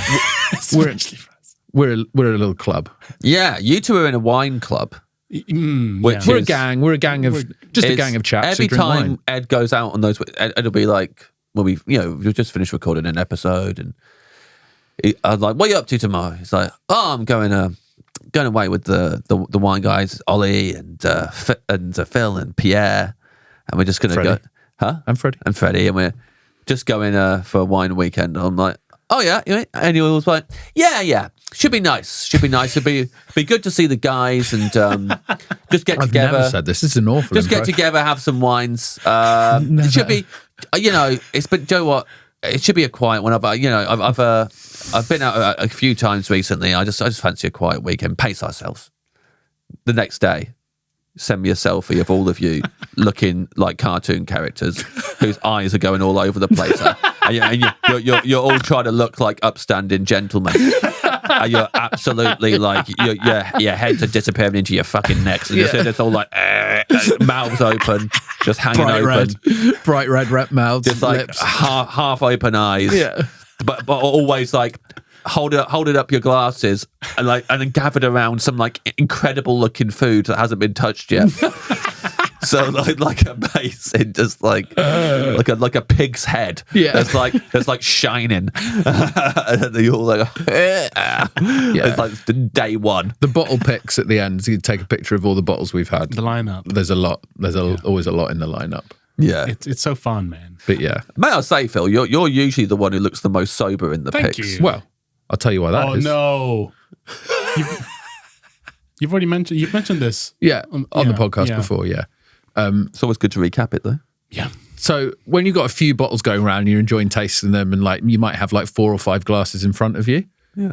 S1: Especially for us.
S2: We're a little club.
S3: Yeah, you two are in a wine club.
S2: Which
S1: yeah.
S2: we're a gang. We're a gang of a gang of chaps
S3: Every
S2: who drink
S3: time
S2: wine.
S3: Ed goes out on those, Ed'll be like, well, we've just finished recording an episode, and I was like, what are you up to tomorrow? He's like, oh, I'm going away with the wine guys, Ollie and Phil and Pierre, and we're just going to go, huh?
S2: And Freddie.
S3: And Freddie, and we're just going for a wine weekend. I'm like, oh yeah, and he was like, yeah, should be nice. It'd be good to see the guys and just get
S2: I've
S3: together.
S2: never said this. This is an awful.
S3: Just get
S2: impression.
S3: together, have some wines. It should be, it's been. Do you know what? It should be a quiet one. I've been out a few times recently. I just fancy a quiet weekend. Pace ourselves. The next day, send me a selfie of all of you looking like cartoon characters whose eyes are going all over the place. And you're all trying to look like upstanding gentlemen. And you're absolutely like your heads are disappearing into your fucking necks, and it's all like mouths open, just hanging
S2: bright red rep mouths,
S3: just like
S2: lips.
S3: half open eyes.
S2: Yeah.
S3: but always like holding up your glasses and then gathered around some like incredible looking food that hasn't been touched yet. So like a basin, just like a pig's head.
S2: Yeah.
S3: That's like shining. And you're all like, it's like day one.
S2: The bottle picks at the end. So you take a picture of all the bottles we've had.
S1: The lineup.
S2: There's a lot. There's always a lot in the lineup.
S3: Yeah.
S1: It's so fun, man.
S2: But yeah.
S3: May I say, Phil, you're usually the one who looks the most sober in the
S1: Thank
S3: pics.
S1: you.
S2: Well, I'll tell you why that is.
S1: Oh no! You've already mentioned this.
S2: Yeah, on the podcast
S1: yeah.
S2: before. Yeah.
S3: It's always good to recap it, though.
S1: Yeah.
S2: So when you've got a few bottles going around, and you're enjoying tasting them, and like you might have like 4 or 5 glasses in front of you.
S3: Yeah.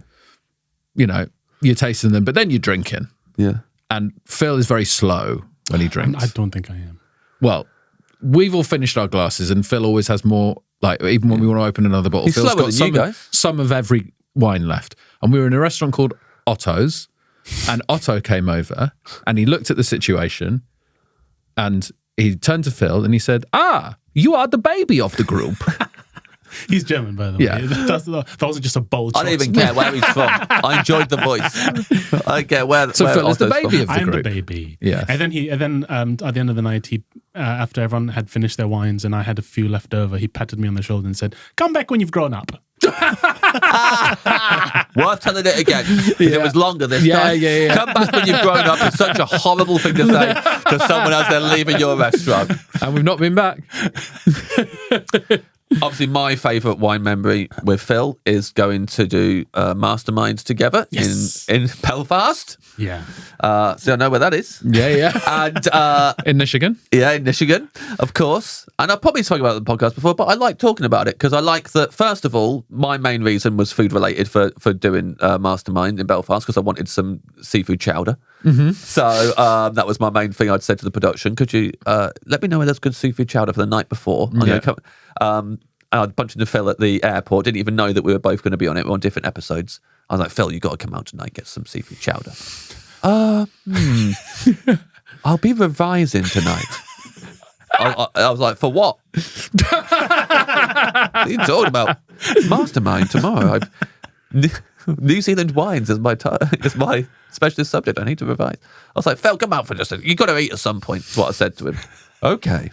S2: You know, you're tasting them, but then you're drinking.
S3: Yeah.
S2: And Phil is very slow when he drinks.
S1: I don't think I am.
S2: Well, we've all finished our glasses, and Phil always has more. Like even when we want to open another bottle,
S3: He's
S2: Phil's
S3: slower
S2: got
S3: than you guys.
S2: some of every wine left. And we were in a restaurant called Otto's, and Otto came over, and he looked at the situation, and he turned to Phil, and he said, "Ah, you are the baby of the group."
S1: He's German, by the way.
S2: Yeah.
S1: That wasn't just a bold choice.
S3: I don't even care where he's from. I enjoyed the voice. I don't care where.
S2: So
S3: where
S2: Phil is the
S3: Otto's
S2: baby
S3: from.
S2: of the
S1: I'm
S2: group.
S1: the baby.
S2: Yeah.
S1: And then at the end of the night, he after everyone had finished their wines and I had a few left over, he patted me on the shoulder and said, "Come back when you've grown up."
S3: Worth telling it again. It was longer this time.
S2: Yeah.
S3: Come back when you've grown up. It's such a horrible thing to say to someone else they're leaving your restaurant.
S2: And we've not been back.
S3: Obviously, my favourite wine memory with Phil is going to do masterminds together in Belfast.
S1: Yeah.
S3: So I know where that is.
S2: Yeah.
S3: And
S2: In Michigan.
S3: yeah, in Michigan, of course. And I've probably spoken about it on the podcast before, but I like talking about it because I like that, first of all, my main reason was food related for doing Mastermind in Belfast because I wanted some seafood chowder. Mm-hmm. So that was my main thing I'd said to the production. Could you let me know where there's good seafood chowder for the night before? I'm gonna come. I bumped into Phil at the airport. Didn't even know that we were both going to be on it. We're on different episodes. I was like, Phil, you got to come out tonight, get some seafood chowder. I'll be revising tonight. I was like, for what? What are you talking about? Mastermind tomorrow. New Zealand wines is my specialist subject. I need to revise. I was like, Phil, come out for just a second. You got to eat at some point. That's what I said to him. Okay.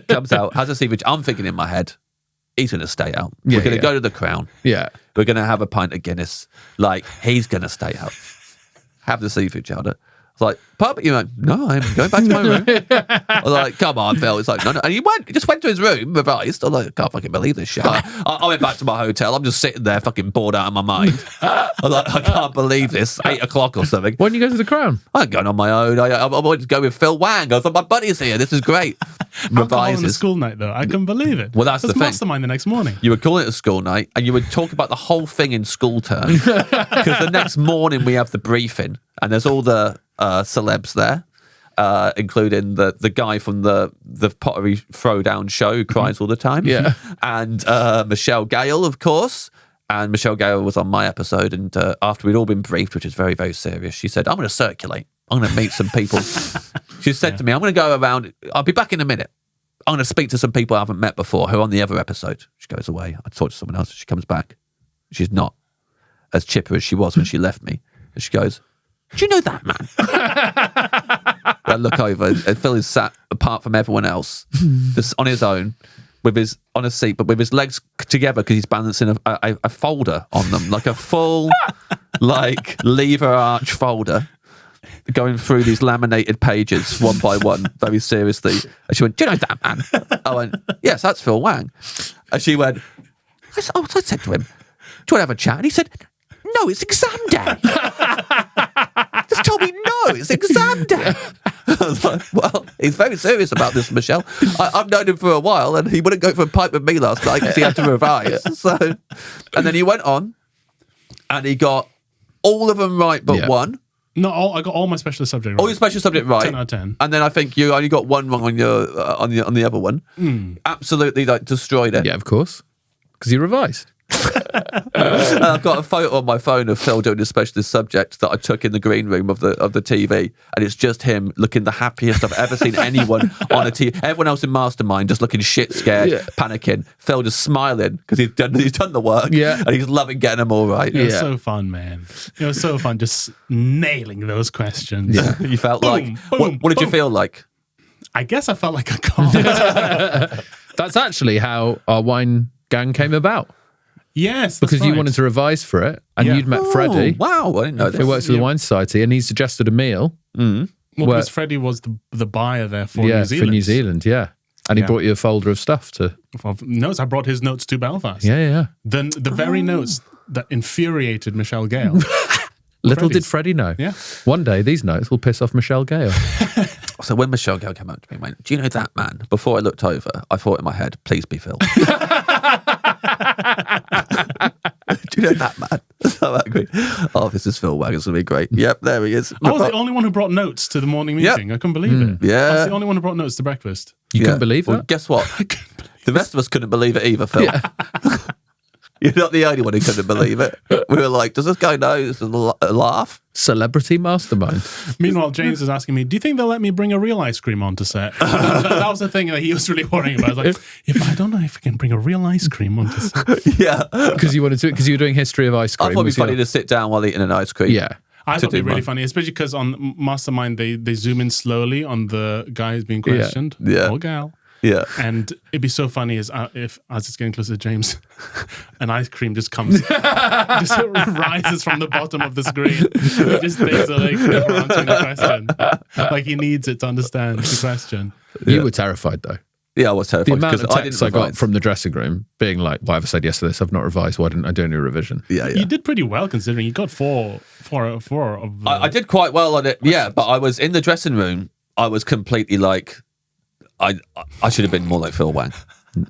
S3: Comes out, has a seafood. I'm thinking in my head, he's going to stay out. We're going to go to the Crown.
S2: Yeah.
S3: We're going to have a pint of Guinness. Like, he's going to stay out. Have the seafood chowder. I was like, Papa, you're like, no, I'm going back to my room. I was like, come on, Phil. It's like, no. And he just went to his room, revised. I was like, I can't fucking believe this shit. I went back to my hotel. I'm just sitting there fucking bored out of my mind. I was like, I can't believe this. 8 o'clock or something.
S2: Why didn't you go to the Crown?
S3: I'm going on my own. I wanted to go with Phil Wang. I was like, my buddy's here. This is great.
S1: Alcohol on a school night, though. I couldn't believe it.
S3: Well, that's the thing.
S1: Mastermind the next morning.
S3: You would call it a school night and you would talk about the whole thing in school term. Because the next morning we have the briefing and there's all the celebs there, including the guy from the pottery throwdown show who cries all the time.
S2: Yeah.
S3: And Michelle Gale, of course. And Michelle Gale was on my episode. And after we'd all been briefed, which is very, very serious, she said, I'm going to circulate. I'm going to meet some people. She said to me, I'm going to go around. I'll be back in a minute. I'm going to speak to some people I haven't met before who are on the other episode. She goes away. I talk to someone else. She comes back. She's not as chipper as she was when she left me. And she goes, do you know that man? I look over and Phil is sat apart from everyone else, just on his own, on a seat, but with his legs together because he's balancing a folder on them, like a full, like lever arch folder, going through these laminated pages one by one, very seriously. And she went, do you know that man? I went, yes, that's Phil Wang. And she went, I said to him, do you want to have a chat? And he said, no, it's exam day. Just told me, no, it's exam day. I was like, well, he's very serious about this, Michelle. I've known him for a while and he wouldn't go for a pipe with me last night because he had to revise. So, and then he went on and he got all of them right but one.
S1: No, I got all my specialist subject right.
S3: All your special subject right.
S1: 10 out of 10.
S3: And then I think you only got one wrong on your on the other one. Absolutely like destroyed it.
S2: Yeah, of course. Because you revised.
S3: And I've got a photo on my phone of Phil doing a specialist subject that I took in the green room of the TV, and it's just him looking the happiest I've ever seen anyone on a TV. Everyone else in Mastermind just looking shit scared, panicking. Phil just smiling because he's done the work, and he's loving getting them all right.
S1: It was so fun, man. It was so fun just nailing those questions.
S3: Yeah. You felt what did you feel like?
S1: I guess I felt like a god.
S2: That's actually how our wine gang came about.
S1: Yes,
S2: because you wanted to revise for it, and you'd met Freddie.
S3: Wow, I didn't know this.
S2: Who works for the Wine Society, and he suggested a meal.
S1: Well, because Freddie was the buyer there for New Zealand.
S2: For New Zealand, and he brought you a folder of stuff
S1: of notes. I brought his notes to Belfast.
S2: Yeah.
S1: Then the very notes that infuriated Michelle Gale.
S2: Little did Freddie know.
S1: Yeah.
S2: One day these notes will piss off Michelle Gale.
S3: So when Michelle Gale came up to me and went, do you know that man? Before I looked over, I thought in my head, please be Phil. Do you know that man? So angry. Oh, this is Phil Wang. It's going to be great. Yep, there he is.
S1: I was the only one who brought notes to the morning meeting. I couldn't believe it.
S3: Yeah.
S1: I was the only one who brought notes to breakfast.
S2: You couldn't believe that?
S3: Well, guess what? The rest of us couldn't believe it either, Phil. Yeah. You're not the only one who couldn't believe it. We were like, does this guy know this is a laugh?
S2: Celebrity mastermind.
S1: Meanwhile, James is asking me, do you think they'll let me bring a real ice cream onto set? That was the thing that he was really worrying about. I was like, I don't know if I can bring a real ice cream onto set.
S3: Yeah.
S2: Because you wanted to, because you were doing history of ice cream.
S3: I thought it'd be funny to sit down while eating an ice cream.
S2: Yeah.
S1: I thought it'd be really funny, especially because on Mastermind, they zoom in slowly on the guy who's being questioned.
S3: Yeah.
S1: Or gal.
S3: Yeah.
S1: And it'd be so funny as it's getting closer to James, an ice cream just comes, just rises from the bottom of the screen. He just stays awake, never answering the question. Like he needs it to understand the question.
S2: You were terrified though.
S3: Yeah, I was
S2: The
S3: terrified
S2: amount
S3: because
S2: of
S3: I didn't
S2: texts I got
S3: revise.
S2: from the dressing room being like, "Why have I said yes to this? I've not revised. Why didn't I do any revision?"
S3: Yeah, yeah.
S1: You did pretty well considering you got four of the,
S3: I did quite well on it. Yeah, but I was in the dressing room. I was completely like, I should have been more like Phil Wang.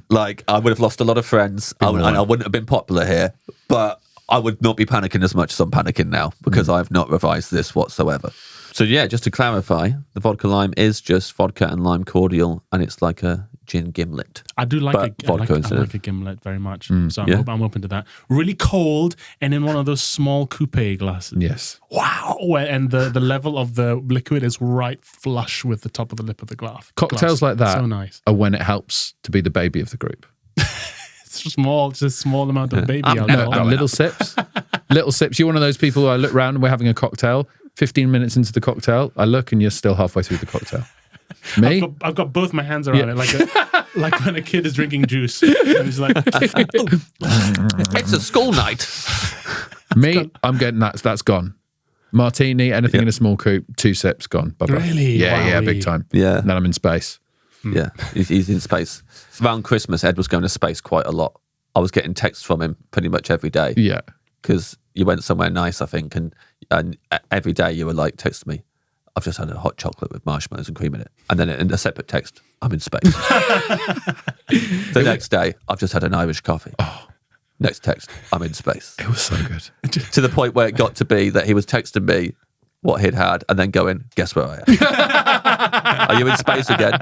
S3: Like I would have lost a lot of friends, and I wouldn't have been popular here. But I would not be panicking as much as I'm panicking now because I've not revised this whatsoever. So yeah, just to clarify, the vodka lime is just vodka and lime cordial, and it's like a gin gimlet.
S1: I do like
S3: But
S1: I
S3: vodka
S1: like
S3: instead of-
S1: a gimlet very much. So
S3: yeah.
S1: I'm open to that. Really cold and in one of those small coupe glasses.
S2: Yes.
S1: Wow. And the level of the liquid is right flush with the top of the lip of the glass.
S2: Cocktails like that
S1: So nice.
S2: are when it helps to be the baby of the group.
S1: It's just a small amount of baby
S3: I'm
S1: alcohol.
S3: never
S2: And
S3: going
S2: little sips. Little sips. You're one of those people who I look around and we're having a cocktail. 15 minutes into the cocktail, I look and you're still halfway through the cocktail. Me?
S1: I've got both my hands around it, like when a kid is drinking juice. And he's like,
S3: It's a school night.
S2: Me? I'm getting that's gone. Martini, anything in a small coupe, 2 sips, gone. Bye-bye.
S1: Really?
S2: Yeah,
S1: Wowie.
S2: big time.
S3: Yeah.
S2: And then I'm in space.
S3: Yeah, he's in space. Around Christmas, Ed was going to space quite a lot. I was getting texts from him pretty much every day.
S2: Yeah.
S3: Because you went somewhere nice, I think, and every day you were like, text me, I've just had a hot chocolate with marshmallows and cream in it. And then in a separate text, I'm in space. The next day, I've just had an Irish coffee. Next text, I'm in space.
S2: It was so good.
S3: To the point where it got to be that he was texting me what he'd had and then going, guess where I am? Are you in space again?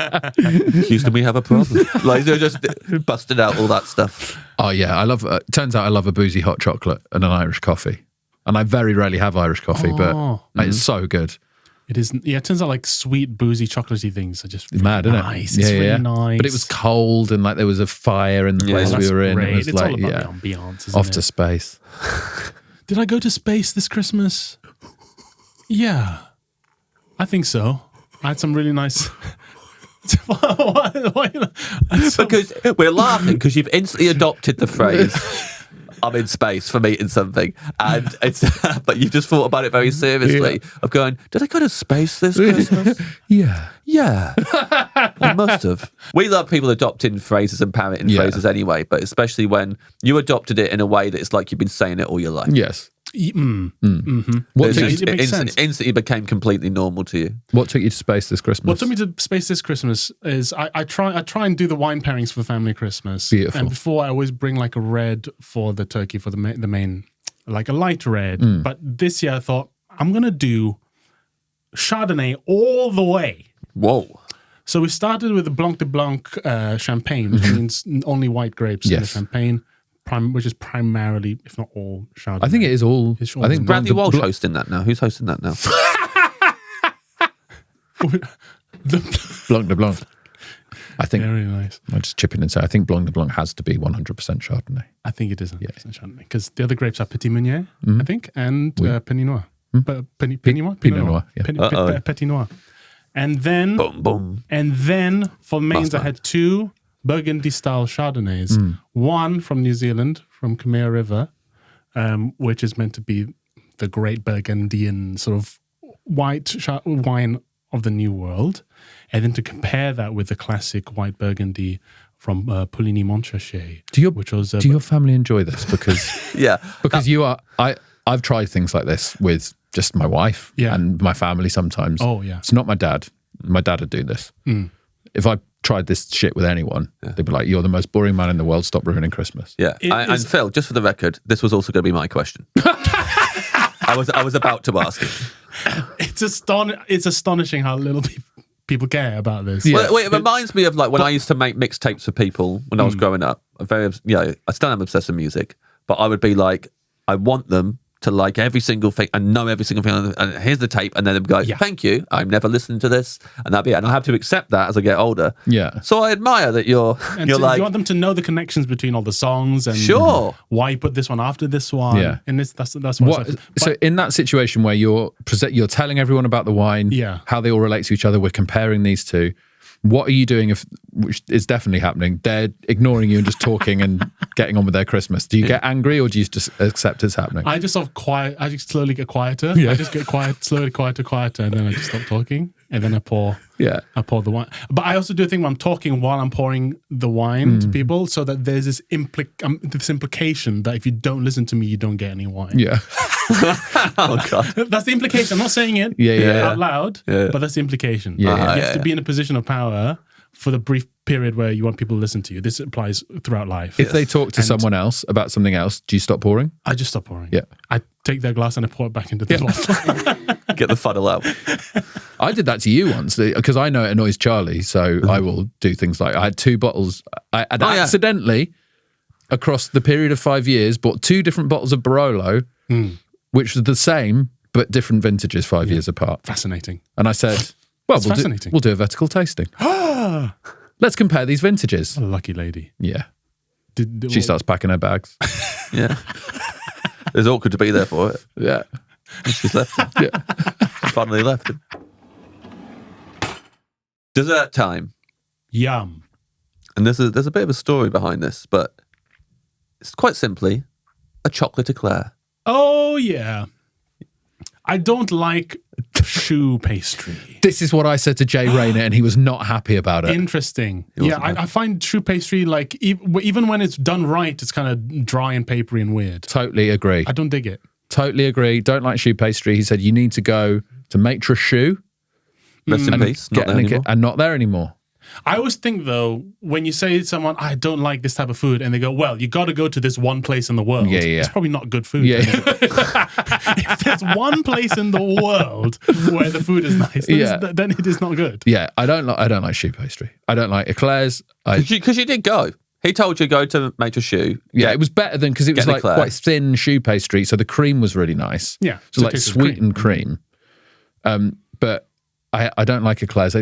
S3: Houston, we have a problem. Like, they're just busted out all that stuff.
S2: Oh, yeah. I love, turns out I love a boozy hot chocolate and an Irish coffee. And I very rarely have Irish coffee, but it's so good.
S1: it is. Yeah, it turns out like sweet, boozy, chocolatey things are just really
S2: Mad, isn't it?
S1: nice. It's really nice.
S2: But it was cold and like there was a fire in the place
S1: That's
S2: we were in.
S1: great.
S2: It was
S1: It's
S2: like,
S1: all about the ambiance, isn't
S2: off
S1: it?
S2: to space.
S1: Did I go to space this Christmas? Yeah, I think so. I had some really nice.
S3: Because we're laughing because you've instantly adopted the phrase "I'm in space" for meeting something, and it's but you've just thought about it very seriously of going, did I go to space this Christmas?
S2: Yeah.
S3: Yeah, I must have. We love people adopting phrases and parroting phrases anyway, but especially when you adopted it in a way that it's like you've been saying it all your life.
S2: Yes.
S1: What
S3: It
S1: makes sense.
S3: instantly became completely normal to you.
S2: What took you to space this Christmas?
S1: What took me to space this Christmas is I try and do the wine pairings for family Christmas.
S2: Beautiful.
S1: And before I always bring like a red for the turkey for the main, like a light red. But this year I thought I'm gonna do Chardonnay all the way.
S3: Whoa.
S1: So we started with the Blanc de Blanc champagne, which means only white grapes in the
S2: Yes.
S1: champagne, which is primarily, if not all, Chardonnay.
S2: I think it is all.
S1: It's all
S2: I think
S3: Bradley Walsh
S2: Blanc-
S3: hosting that now. Who's hosting that now?
S2: Blanc de Blanc. I think
S1: Very nice.
S2: I'll just chip in and say I think Blanc de Blanc has to be 100% Chardonnay.
S1: I think it is 100% Chardonnay because the other grapes are Petit Meunier, I think, and Pinot Noir. Pinot Noir?
S2: Pinot Noir, yeah.
S1: Petit Noir. And then,
S3: Boom, boom.
S1: and then for mains, I
S3: Bastard.
S1: had 2 Burgundy-style Chardonnays. One from New Zealand, from Khmer River, which is meant to be the great Burgundian sort of white wine of the New World. And then to compare that with the classic white Burgundy from Pouligny-Montrachet. which was
S2: Do your family enjoy this? Because
S3: Yeah.
S2: you are. I've tried things like this with just my wife and my family sometimes.
S1: Oh, yeah.
S2: It's not my dad. My dad would do this. If I tried this shit with anyone, they'd be like, "You're the most boring man in the world. Stop ruining Christmas."
S3: Yeah. And Phil, just for the record, this was also going to be my question. I was about to ask it.
S1: It's astonishing how little people care about this.
S3: Well, it reminds me of like when I used to make mixtapes for people when I was growing up. I still am obsessed with music, but I would be like, I want them to like every single thing and know every single thing. And here's the tape, and then they'd go, "Thank you, I'm never listening to this," and that'd be it. And I have to accept that as I get older.
S2: Yeah.
S3: So I admire that you're like,
S1: you want them to know the connections between all the songs and
S3: Sure.
S1: why you put this one after this one.
S2: Yeah.
S1: And that's what it's like.
S2: So in that situation where you're telling everyone about the wine,
S1: Yeah.
S2: how they all relate to each other, we're comparing these two. What are you doing which is definitely happening? They're ignoring you and just talking and getting on with their Christmas. Do you get angry or do you just accept it's happening?
S1: I just I just slowly get quieter.
S2: Yeah.
S1: I just get slowly quieter, and then I just stop talking, and then I pour the wine. But I also do a thing where I'm talking while I'm pouring the wine to people, so that there's this implication that if you don't listen to me, you don't get any wine.
S2: Yeah.
S3: Oh God.
S1: That's the implication. I'm not saying it out loud, but that's the implication.
S2: Yeah, yeah.
S1: You have to be in a position of power for the brief period where you want people to listen to you. This applies throughout life.
S2: If they talk to someone else about something else, do you stop pouring?
S1: I just stop pouring.
S2: Yeah.
S1: I take their glass and I pour it back into the bottle.
S3: Get the funnel out.
S2: I did that to you once because I know it annoys Charlie, so I will do things like I had 2 bottles. I accidentally, across the period of 5 years, bought 2 different bottles of Barolo, which was the same but different vintages 5 years apart.
S1: Fascinating.
S2: And I said, well, we'll do a vertical tasting. Let's compare these vintages.
S1: What a lucky lady.
S2: Yeah. She starts packing her bags.
S3: Yeah. It was awkward to be there for it.
S2: Yeah.
S3: And she's left him.
S2: Yeah.
S3: Finally left him. Dessert time.
S1: Yum.
S3: And there's a bit of a story behind this, but it's quite simply a chocolate eclair.
S1: Oh, yeah. I don't like choux pastry.
S2: This is what I said to Jay Rayner, and he was not happy about it.
S1: Interesting. Yeah, I find choux pastry, like, even when it's done right, it's kind of dry and papery and weird.
S2: Totally agree.
S1: I don't dig it.
S2: Totally agree. Don't like choux pastry. He said you need to go to Maitre Choux.
S3: Rest in peace. Not there anymore.
S2: And not there anymore.
S1: I always think, though, when you say to someone, I don't like this type of food, and they go, well, you got to go to this one place in the world.
S2: Yeah.
S1: It's probably not good food.
S2: Yeah.
S1: If there's one place in the world where the food is nice, then it is not good.
S2: Yeah, I don't like choux pastry. I don't like eclairs.
S3: Because you did go. He told you to go to Maitre Choux.
S2: Yeah, it was better than, because it was like
S3: eclair.
S2: quite thin choux pastry, so the cream was really nice.
S1: Yeah.
S2: So like sweetened cream. But I don't like eclairs.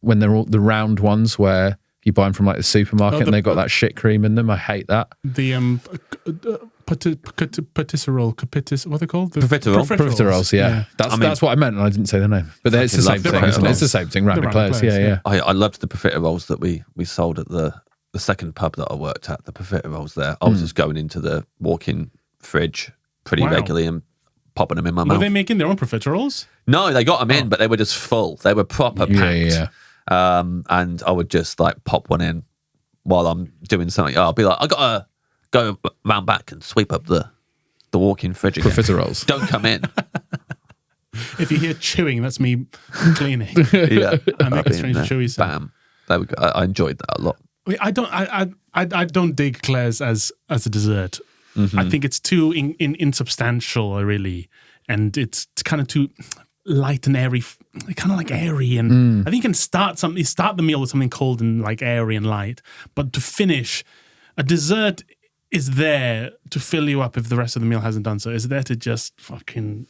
S2: When they're all the round ones where you buy them from like the supermarket and they've got that shit cream in them. I hate that.
S1: The patisserie, what are they called? The
S3: Profiteroles.
S2: Yeah. That's what I meant, and I didn't say the name. But it's the same thing, isn't it? It's the same thing, round eclairs. Yeah.
S3: I loved the profiteroles that we sold at the second pub that I worked at, the profiteroles there. I was just going into the walk-in fridge pretty regularly and popping them in my mouth.
S1: Were they making their own profiteroles?
S3: No, they got them in, but they were just full. They were proper packed.
S2: Yeah.
S3: And I would just like pop one in while I'm doing something. I'll be like, I gotta go round back and sweep up the walk-in fridge again.
S2: Profiteroles.
S3: Don't come in.
S1: If you hear chewing, that's me cleaning.
S3: Yeah,
S1: I make a strange chewy sound.
S3: Bam. There we go. I enjoyed that a lot.
S1: I don't dig eclairs as a dessert. Mm-hmm. I think it's too insubstantial, really, and it's kind of too light and airy, kind of like airy, and I think you can start the meal with something cold and like airy and light, but to finish, a dessert is there to fill you up if the rest of the meal hasn't done so. It's there to just fucking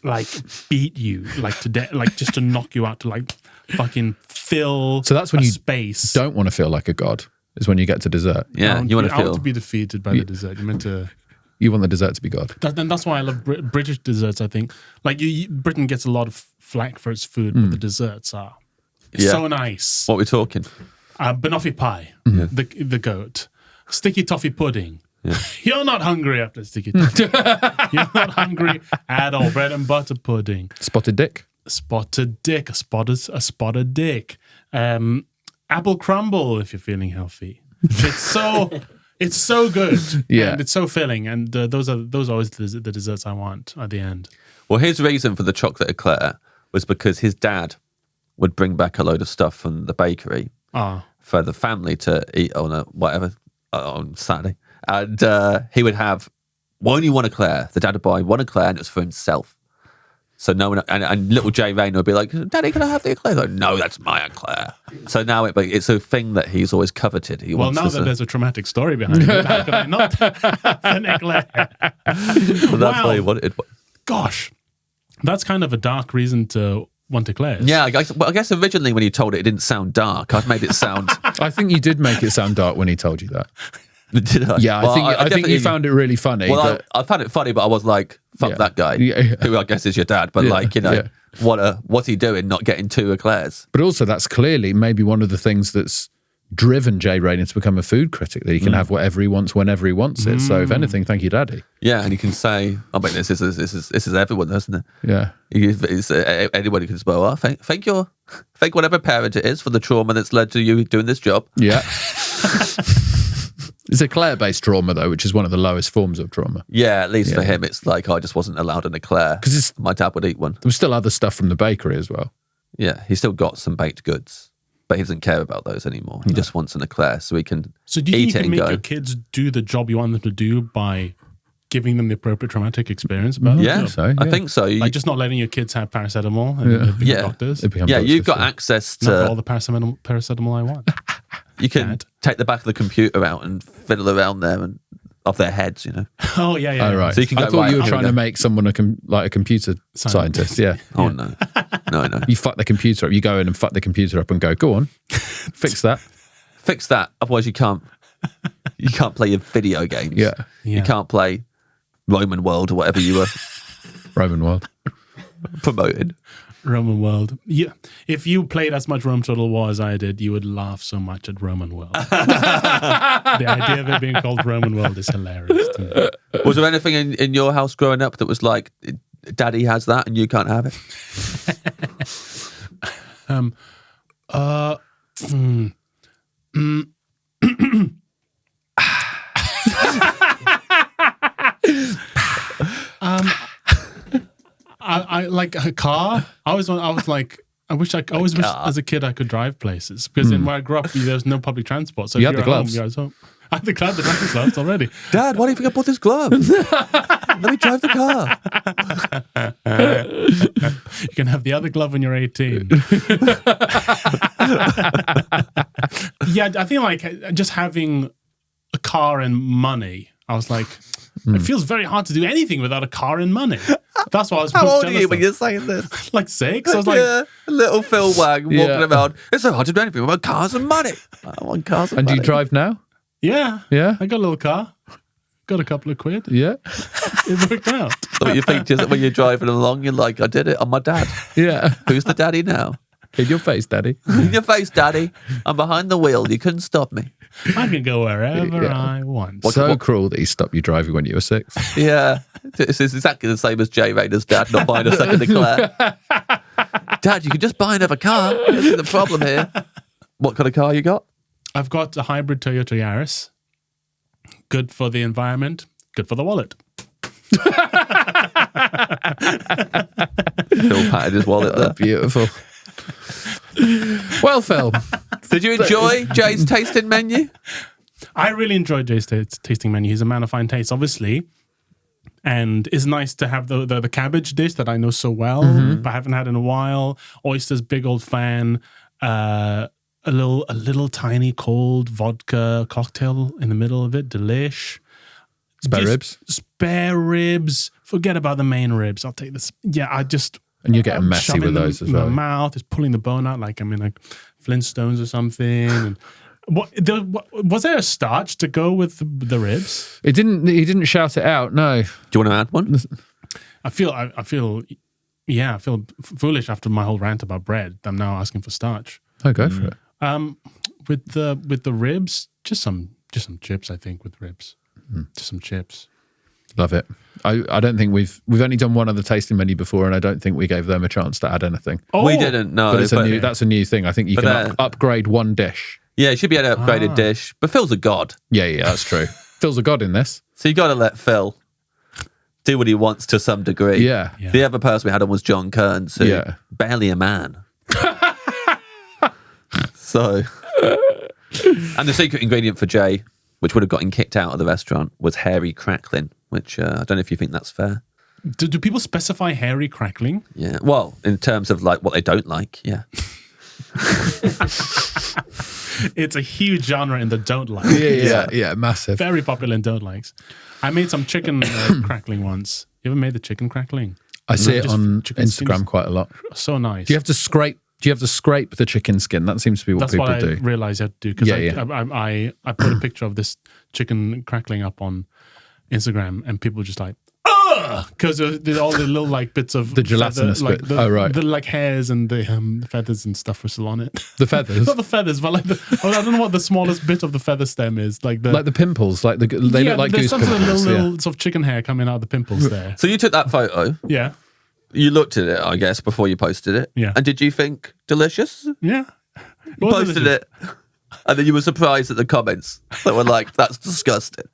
S1: like beat you like to death, like just to knock you out, to like fucking fill.
S2: So that's when you
S1: space.
S2: Don't want to feel like a god. Is when you get to dessert.
S3: Yeah, you want to feel.
S1: I want to be defeated by the dessert. You're meant to.
S2: You want the dessert to be God.
S1: And that's why I love British desserts, I think. Like, Britain gets a lot of flack for its food, but the desserts are so nice.
S3: What are we talking?
S1: Banoffee pie, the goat. Sticky toffee pudding. Yeah. You're not hungry after sticky toffee. You're not hungry at all. Bread and butter pudding.
S2: Spotted dick.
S1: Spotted dick. A spotted dick. Apple crumble if you're feeling healthy. It's so good, and it's so filling, and those are always the desserts I want at the end.
S3: Well, his reason for the chocolate eclair was because his dad would bring back a load of stuff from the bakery for the family to eat on Saturday, and he would have only one eclair. The dad would buy one eclair, and it was for himself. So no one, and little Jay Rayner would be like, "Daddy, can I have the eclair?" Like, no, that's my eclair. So now it's a thing that he's always coveted.
S1: Now that there's a traumatic story behind it, how could I not have an eclair?
S3: Well, that's why he wanted.
S1: Gosh, that's kind of a dark reason to want eclairs.
S3: Yeah, I guess originally when you told it didn't sound dark. I've made it sound.
S2: I think you did make it sound dark when he told you that.
S3: Did I?
S2: Yeah, I think you found it really funny.
S3: Well, I found it funny, but I was like, fuck that guy, who I guess is your dad. But what's he doing not getting 2 eclairs?
S2: But also, that's clearly maybe one of the things that's driven Jay Rayner to become a food critic, that he can have whatever he wants whenever he wants it. So if anything, thank you, Daddy.
S3: Yeah, and he can say, I mean, this is everyone, isn't it?
S2: Yeah.
S3: Anybody can just go, thank whatever parent it is for the trauma that's led to you doing this job.
S2: Yeah. It's eclair-based trauma, though, which is one of the lowest forms of trauma.
S3: Yeah, at least for him, it's like, I just wasn't allowed an eclair because my dad would eat one.
S2: There was still other stuff from the bakery as well.
S3: Yeah, he still got some baked goods, but he doesn't care about those anymore. He just wants an eclair so he can
S1: So do you
S3: eat
S1: think you
S3: it
S1: can
S3: and
S1: make
S3: go.
S1: your kids do the job you want them to do by giving them the appropriate traumatic experience about
S3: Yeah,
S1: it?
S2: so,
S3: I
S2: yeah.
S3: think so.
S1: Like just not letting your kids have paracetamol and they become doctors.
S2: They become
S3: Yeah,
S2: doctors,
S3: you've got access
S1: Not all
S3: to.
S1: the paracetamol I want.
S3: You can
S1: Dad.
S3: take the back of the computer out and fiddle around there and of their heads, you know.
S1: Oh, yeah.
S2: Oh, right.
S3: So you can
S2: I
S3: go,
S2: thought
S3: right,
S2: you were
S3: here we
S2: trying
S3: go.
S2: to make someone like a computer scientist. Yeah.
S3: Oh no, no.
S2: You fuck the computer up. You go in and fuck the computer up and go on, fix that.
S3: Fix that. Otherwise, you can't play your video games.
S2: Yeah.
S3: You can't play Roman World or whatever you were
S2: Roman world.
S3: promoting.
S1: Roman World. Yeah. If you played as much Rome Total War as I did, you would laugh so much at Roman World. The idea of it being called Roman World is hilarious to me.
S3: Was there anything in your house growing up that was like, Daddy has that and you can't have it?
S1: I like a car. I was like, I always wish as a kid I could drive places because in where I grew up there was no public transport. So
S2: You
S1: if
S2: had the
S1: you're at home,
S2: gloves.
S1: you're at home. I had the gloves already.
S3: Dad, why do you think I bought this glove? Let me drive the car.
S1: You can have the other glove when you're 18. Yeah, I think like just having a car and money. I was like, it feels very hard to do anything without a car and money. That's what I was.
S3: How
S1: most
S3: old are
S1: jealous
S3: you when
S1: of.
S3: you're saying this?
S1: Like 6. I was like,
S3: Yeah, little Phil Wang walking
S2: Yeah.
S3: around. It's so hard to do anything without cars and money. I want cars and
S2: And do
S3: money.
S2: you drive now?
S1: yeah,
S2: Yeah.
S1: I got a little car. Got a couple of quid.
S2: Yeah.
S1: It worked out.
S3: So you think just when you're driving along, you're like, I did it. I'm my dad.
S2: Yeah.
S3: Who's the daddy now?
S2: In your face, Daddy.
S3: In your face, daddy. I'm behind the wheel. You couldn't stop me.
S1: I can go wherever
S2: Yeah.
S1: I want.
S2: So cruel that he stopped you driving when you were 6.
S3: Yeah. It's exactly the same as Jay Rayner's dad not buying a second eclair. Dad, you can just buy another car. This is the problem here. What kind of car you got?
S1: I've got a hybrid Toyota Yaris. Good for the environment. Good for the wallet.
S3: Phil patted his wallet there.
S2: Beautiful. Well, Phil.
S3: Did you enjoy Jay's tasting menu?
S1: I really enjoyed Jay's tasting menu. He's a man of fine taste, obviously. And it's nice to have the cabbage dish that I know so well, but I haven't had in a while. Oysters, big old fan. A little tiny cold vodka cocktail in the middle of it. Delish.
S2: Spare ribs.
S1: Spare ribs. Forget about the main ribs. I'll take this. Yeah,
S2: And you're getting messy
S1: shoving
S2: with
S1: them
S2: those as
S1: in
S2: well.
S1: my mouth. It's pulling the bone out like I'm in like Flintstones or something. And was there a starch to go with the ribs?
S2: He didn't shout it out, no.
S3: Do you want to add one?
S1: I feel foolish after my whole rant about bread. I'm now asking for starch.
S2: Oh, go for it.
S1: With the ribs, just some chips. I think with ribs, just some chips.
S2: Love it. I don't think we've only done one other tasting menu before, and I don't think we gave them a chance to add anything.
S1: Oh,
S3: We didn't, no.
S2: But that's a new thing. I think you can upgrade one dish.
S3: Yeah, it should be an upgraded dish. But Phil's a god.
S2: Yeah, that's true. Phil's a god in this.
S3: So you got to let Phil do what he wants to some degree.
S2: Yeah.
S3: The other person we had on was John Kearns, who barely a man. So, and the secret ingredient for Jay, which would have got him kicked out of the restaurant, was hairy crackling, which I don't know if you think that's fair.
S1: Do people specify hairy crackling?
S3: Yeah. Well, in terms of like what they don't like, yeah.
S1: It's a huge genre in the don't like.
S2: Yeah, massive.
S1: Very popular in don't likes. I made some chicken crackling once. You ever made the chicken crackling?
S2: I see it
S1: Just
S2: on
S1: chicken
S2: Instagram
S1: skins.
S2: quite a lot.
S1: So nice.
S2: Do you have to scrape the chicken skin? That seems to be what
S1: That's
S2: people
S1: what I
S2: do.
S1: realized I had to do because
S2: Yeah,
S1: I put a picture of this chicken crackling up on Instagram and people were just like, ugh! Yeah, because all the little like bits of
S2: The gelatinous
S1: feather,
S2: bit.
S1: Like
S2: Right.
S1: the like hairs and the feathers and stuff were still on it.
S2: The feathers.
S1: Not the feathers, but like I don't know what the smallest bit of the feather stem is. Like the
S2: pimples, they look like
S1: there's
S2: goose
S1: some sort of
S2: pimples.
S1: little sort of chicken hair coming out of the pimples there.
S3: So you took that photo.
S1: Yeah,
S3: You looked at it, I guess, before you posted it.
S1: Yeah.
S3: And did you think delicious?
S1: yeah.
S3: You posted it, and then you were surprised at the comments that were like, "That's disgusting."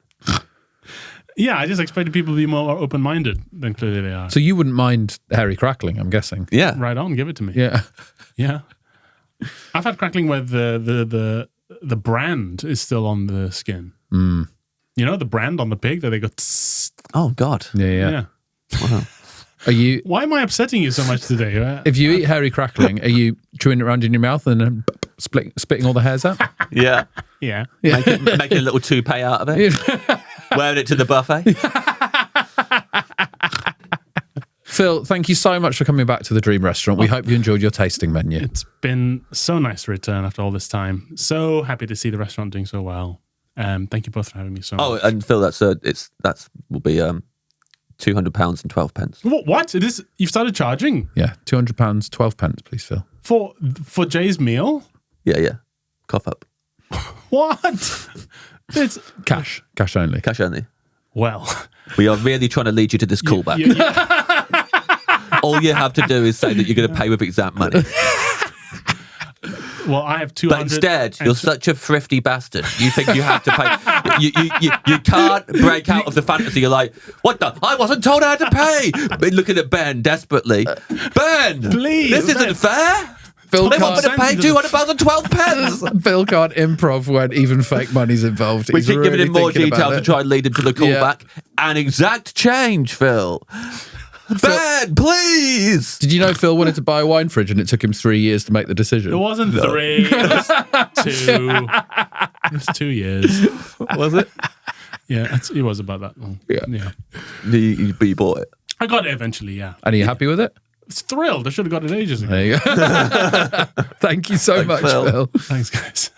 S1: Yeah, I just expected people to be more open-minded than clearly they are.
S2: So you wouldn't mind hairy crackling, I'm guessing.
S3: Yeah.
S1: Right on, give it to me.
S2: Yeah.
S1: Yeah. I've had crackling where the brand is still on the skin.
S2: Mm.
S1: You know, the brand on the pig that they go tss.
S3: Oh God.
S2: Yeah.
S3: Wow.
S2: Are you?
S1: Why am I upsetting you so much today?
S2: If you eat hairy crackling, are you chewing it around in your mouth and then spitting all the hairs out?
S3: Yeah.
S1: Yeah.
S3: Making a little toupee out of it. Wearing it to the buffet.
S2: Phil, thank you so much for coming back to the Dream Restaurant. We hope you enjoyed your tasting menu.
S1: It's been so nice to return after all this time. So happy to see the restaurant doing so well. Thank you both for having me so
S3: Oh,
S1: much.
S3: and Phil, that will be £200 and 12 pence.
S1: What? It is, you've started charging
S2: Yeah, £200, 12 pence, please, Phil.
S1: for Jay's meal?
S3: Yeah. Cough up.
S1: What? It's
S2: Cash only.
S3: Cash only.
S1: well.
S3: We are really trying to lead you to this callback. All you have to do is say that you're going to pay with exact money.
S1: Well, I have 200.
S3: But instead, you're such a thrifty bastard. You think you have to pay. You can't break out of the fantasy. You're like, what the? I wasn't told I had to pay. But looking at Ben desperately. Ben!
S1: Please,
S3: This isn't
S1: Ben.
S3: fair.
S2: Phil
S3: They want me to
S2: can't,
S3: pay £200 and 12 pence.
S2: Phil can't improv when even fake money's involved.
S3: We
S2: He's
S3: keep giving
S2: really
S3: him more
S2: thinking about
S3: detail to
S2: it.
S3: try and lead him to the callback. And exact change, Phil. Ben, please.
S2: Did you know Phil wanted to buy a wine fridge and it took him 3 years to make the decision?
S1: It wasn't 3. It was 2. It was 2 years.
S3: Was it?
S1: Yeah, it was about that long.
S2: Yeah.
S3: But you bought it.
S1: I got it eventually, yeah.
S2: And are you happy with it?
S1: It's thrilled. I should have got it ages ago.
S2: There you go. Thank you so much,
S3: Phil.
S2: Phil.
S1: Thanks, guys.